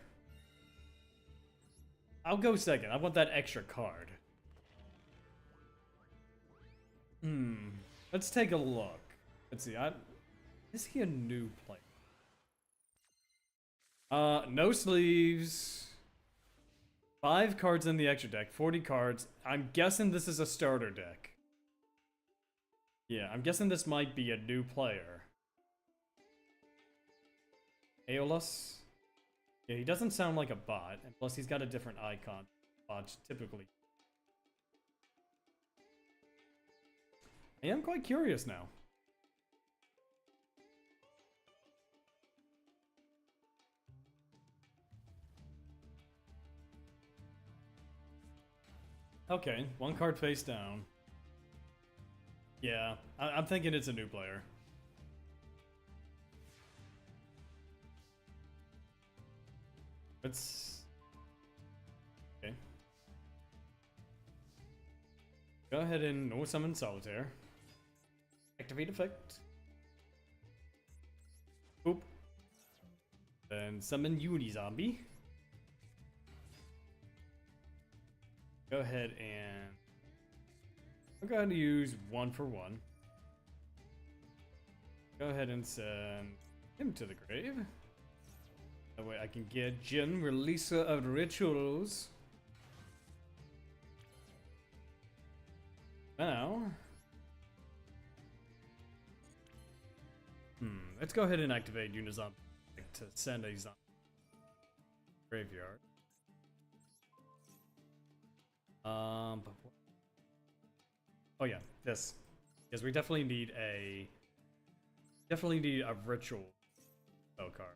A: I'll go second. I want that extra card. Let's take a look. Let's see. Is he a new player? No sleeves. 5 cards in the extra deck. 40 cards. I'm guessing this is a starter deck. Yeah, I'm guessing this might be a new player. Aeolus? Yeah, he doesn't sound like a bot, and plus he's got a different icon. Bots typically. I am quite curious now. Okay, 1 card face down. Yeah, I'm thinking it's a new player. Okay. Go ahead and no summon Solitaire. Activate effect. Boop. Then summon Unizombie. Go ahead and I'll go ahead and use 1 for 1. Go ahead and send him to the grave. That way I can get Jin, Releaser of Rituals. Now, let's go ahead and activate Unizombie to send a zombie graveyard. Oh yeah, this, because we definitely need a ritual spell card.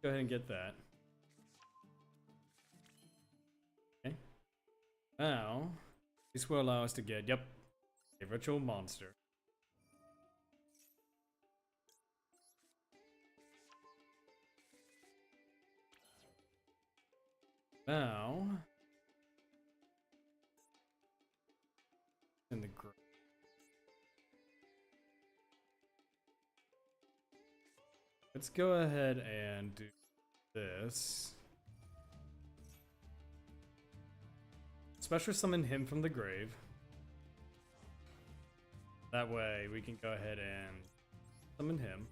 A: Go ahead and get that. Okay. Now, this will allow us to get, a ritual monster. Now, in the group. Let's go ahead and do this. Special summon him from the grave. That way we can go ahead and summon him.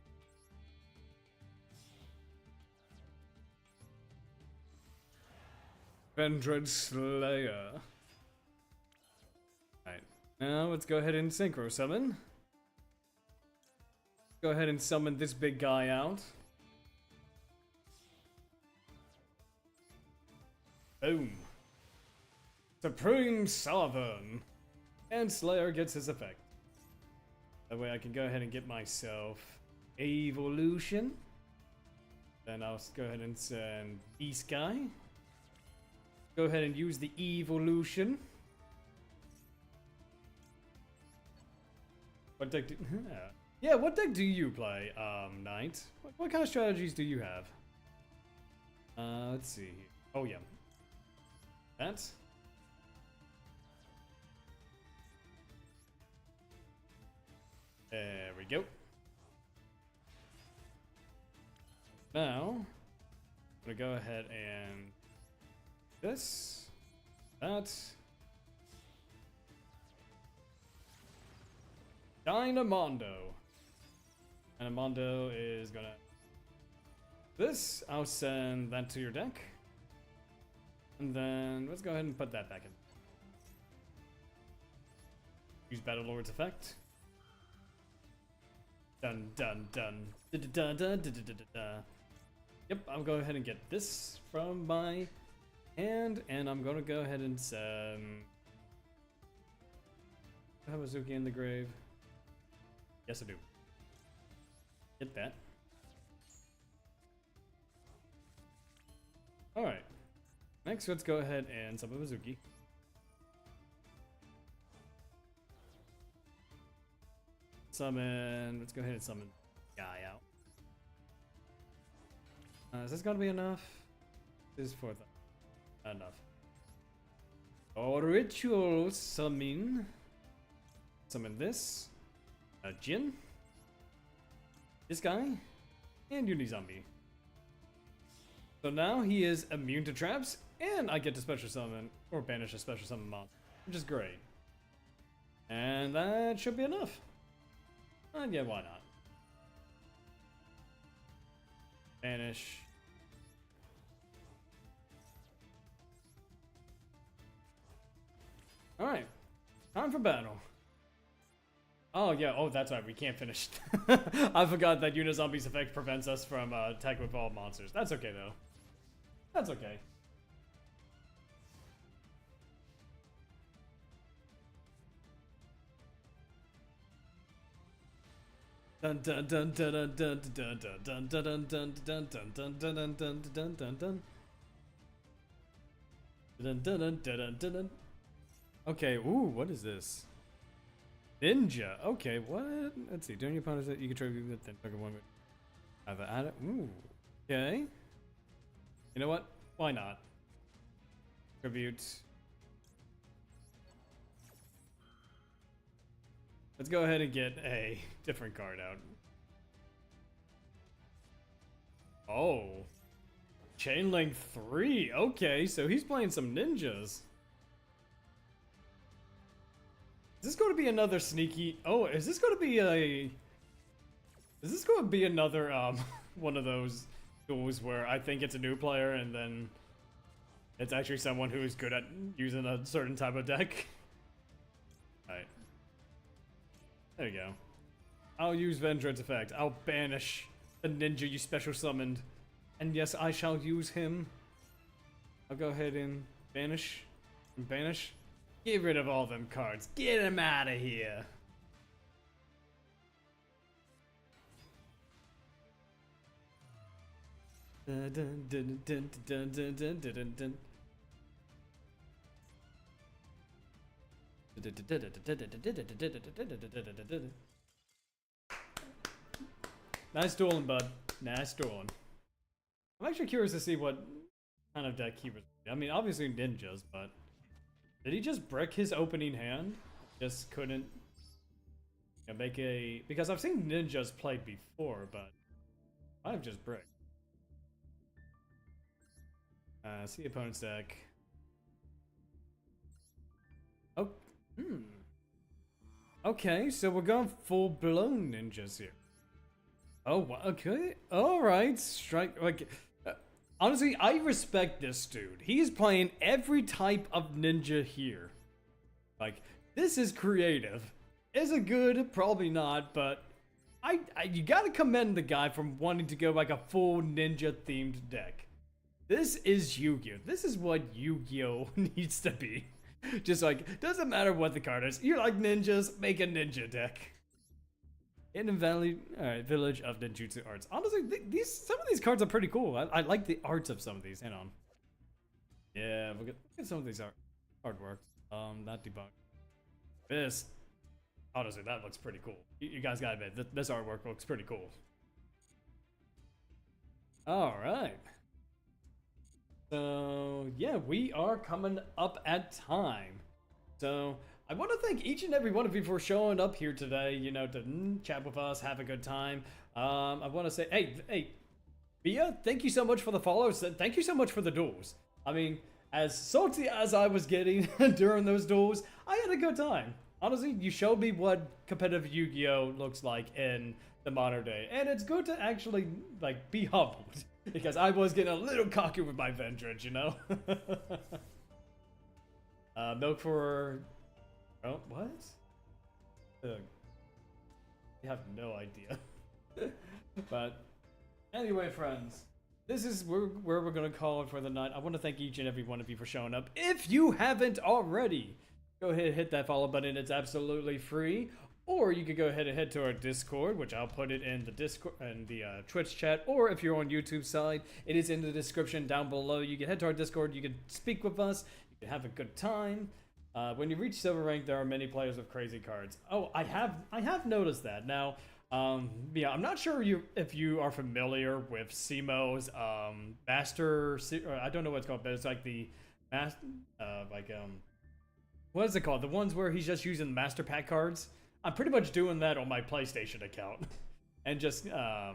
A: Vendread Slayer. Alright, now let's go ahead and synchro summon. Go ahead and summon this big guy out. Boom. Supreme Sovereign. And Slayer gets his effect. That way I can go ahead and get myself Evolution. Then I'll go ahead and send Beast Guy. Go ahead and use the Evolution. What deck do... Yeah, what deck do you play, Knight? What kind of strategies do you have? Let's see here. Oh, yeah. That. There we go. Now, I'm gonna go ahead and this, that, Dynamondo. Dynamondo is gonna this. I'll send that to your deck, and then let's go ahead and put that back in. Use Battlelord's effect. Dun dun dun. Dun dun dun dun dun dun. Yep, I'll go ahead and get this from my hand, and I'm gonna go ahead and have Azuki in the grave. Yes, I do. Get that. Alright. Next, let's go ahead and summon Azuki. Summon. Let's go ahead and summon the guy out. Is this gonna be enough? This is for the enough. Or ritual summon. Summon this. Jin. This guy. And Unizombie. So now he is immune to traps, and I get to special summon or banish a special summon monster, which is great. And that should be enough. Yeah, why not? Banish. Alright. Time for battle. Oh, yeah. Oh, that's right. We can't finish. I forgot that Unizombie's effect prevents us from attacking with all monsters. That's okay, though. That's okay. Dun dun dun dun dun dun dun dun dun dun dun dun dun dun dun dun dun dun dun dun. Dun dun dun dun dun dun. Okay, ooh, what is this? Ninja. Okay, what? Let's see. During your opponent's you can tribute that then target one. Have add it. Ooh. Okay. You know what? Why not? Tribute. Let's go ahead and get a different card out. Oh. Chain Link 3. Okay, so he's playing some ninjas. Is this going to be another sneaky... Oh, is this going to be a... Is this going to be another, one of those duels where I think it's a new player and then it's actually someone who is good at using a certain type of deck? Alright. There you go. I'll use Vendread's effect. I'll banish the ninja you special summoned. And yes, I shall use him. I'll go ahead and banish. And banish. Get rid of all them cards. Get him out of here. Dun, dun, dun, dun, dun, dun, dun, dun, dun. Nice dueling, bud. Nice dueling. I'm actually curious to see what kind of deck he was. I mean, obviously ninjas, but did he just brick his opening hand? Just couldn't make a... Because I've seen ninjas played before, but I've just bricked. See opponent's deck. Oh, Okay, so we're going full-blown ninjas here. Oh, okay. All right. Strike. Like, honestly, I respect this dude. He's playing every type of ninja here. Like, this is creative. Is it good? Probably not, but you gotta commend the guy from wanting to go like a full ninja-themed deck. This is Yu-Gi-Oh! This is what Yu-Gi-Oh! Needs to be. Just like, doesn't matter what the card is. You like ninjas, make a ninja deck. Hidden Valley, Village of Ninjutsu Arts. Honestly, some of these cards are pretty cool. I like the arts of some of these. Hang on. Yeah, look at some of these artworks. Not debug. This, honestly, that looks pretty cool. You guys gotta admit, this artwork looks pretty cool. All right. So, yeah, we are coming up at time. So, I want to thank each and every one of you for showing up here today, you know, to chat with us, have a good time. I want to say, hey, Bia, thank you so much for the follows. Thank you so much for the duels. I mean, as salty as I was getting during those duels, I had a good time. Honestly, you showed me what competitive Yu-Gi-Oh! Looks like in the modern day. And it's good to actually, like, be humbled. Because I was getting a little cocky with my vengeance, you know? Milk for... Oh, what? Ugh. I have no idea. But, anyway, friends. This is where we're going to call it for the night. I want to thank each and every one of you for showing up. If you haven't already, go ahead and hit that follow button. It's absolutely free. Or you could go ahead and head to our Discord, which I'll put it in the Discord and the Twitch chat. Or if you're on YouTube side, it is in the description down below. You can head to our Discord. You can speak with us. You can have a good time. When you reach silver rank, there are many players with crazy cards. Oh, I have noticed that. Now, yeah, I'm not sure if you are familiar with Simo's master. I don't know what it's called, but it's like the master, what is it called? The ones where he's just using master pack cards. I'm pretty much doing that on my PlayStation account, and just I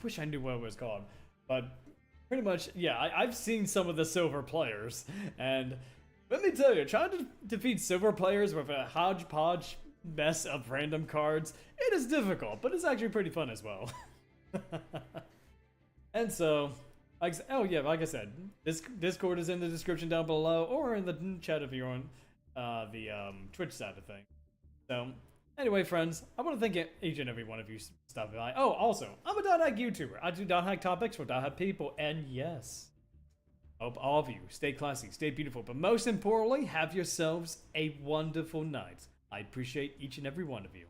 A: wish I knew what it was called, but pretty much, yeah, I've seen some of the silver players, and let me tell you, trying to defeat silver players with a hodgepodge mess of random cards, it is difficult, but it's actually pretty fun as well. And so, like I said, this Discord is in the description down below, or in the chat if you're on the Twitch side of things. So, anyway, friends, I want to thank each and every one of you stopping by. Oh, also, I'm a .hack YouTuber. I do .hack topics for .hack people, and yes, hope all of you stay classy, stay beautiful, but most importantly, have yourselves a wonderful night. I appreciate each and every one of you.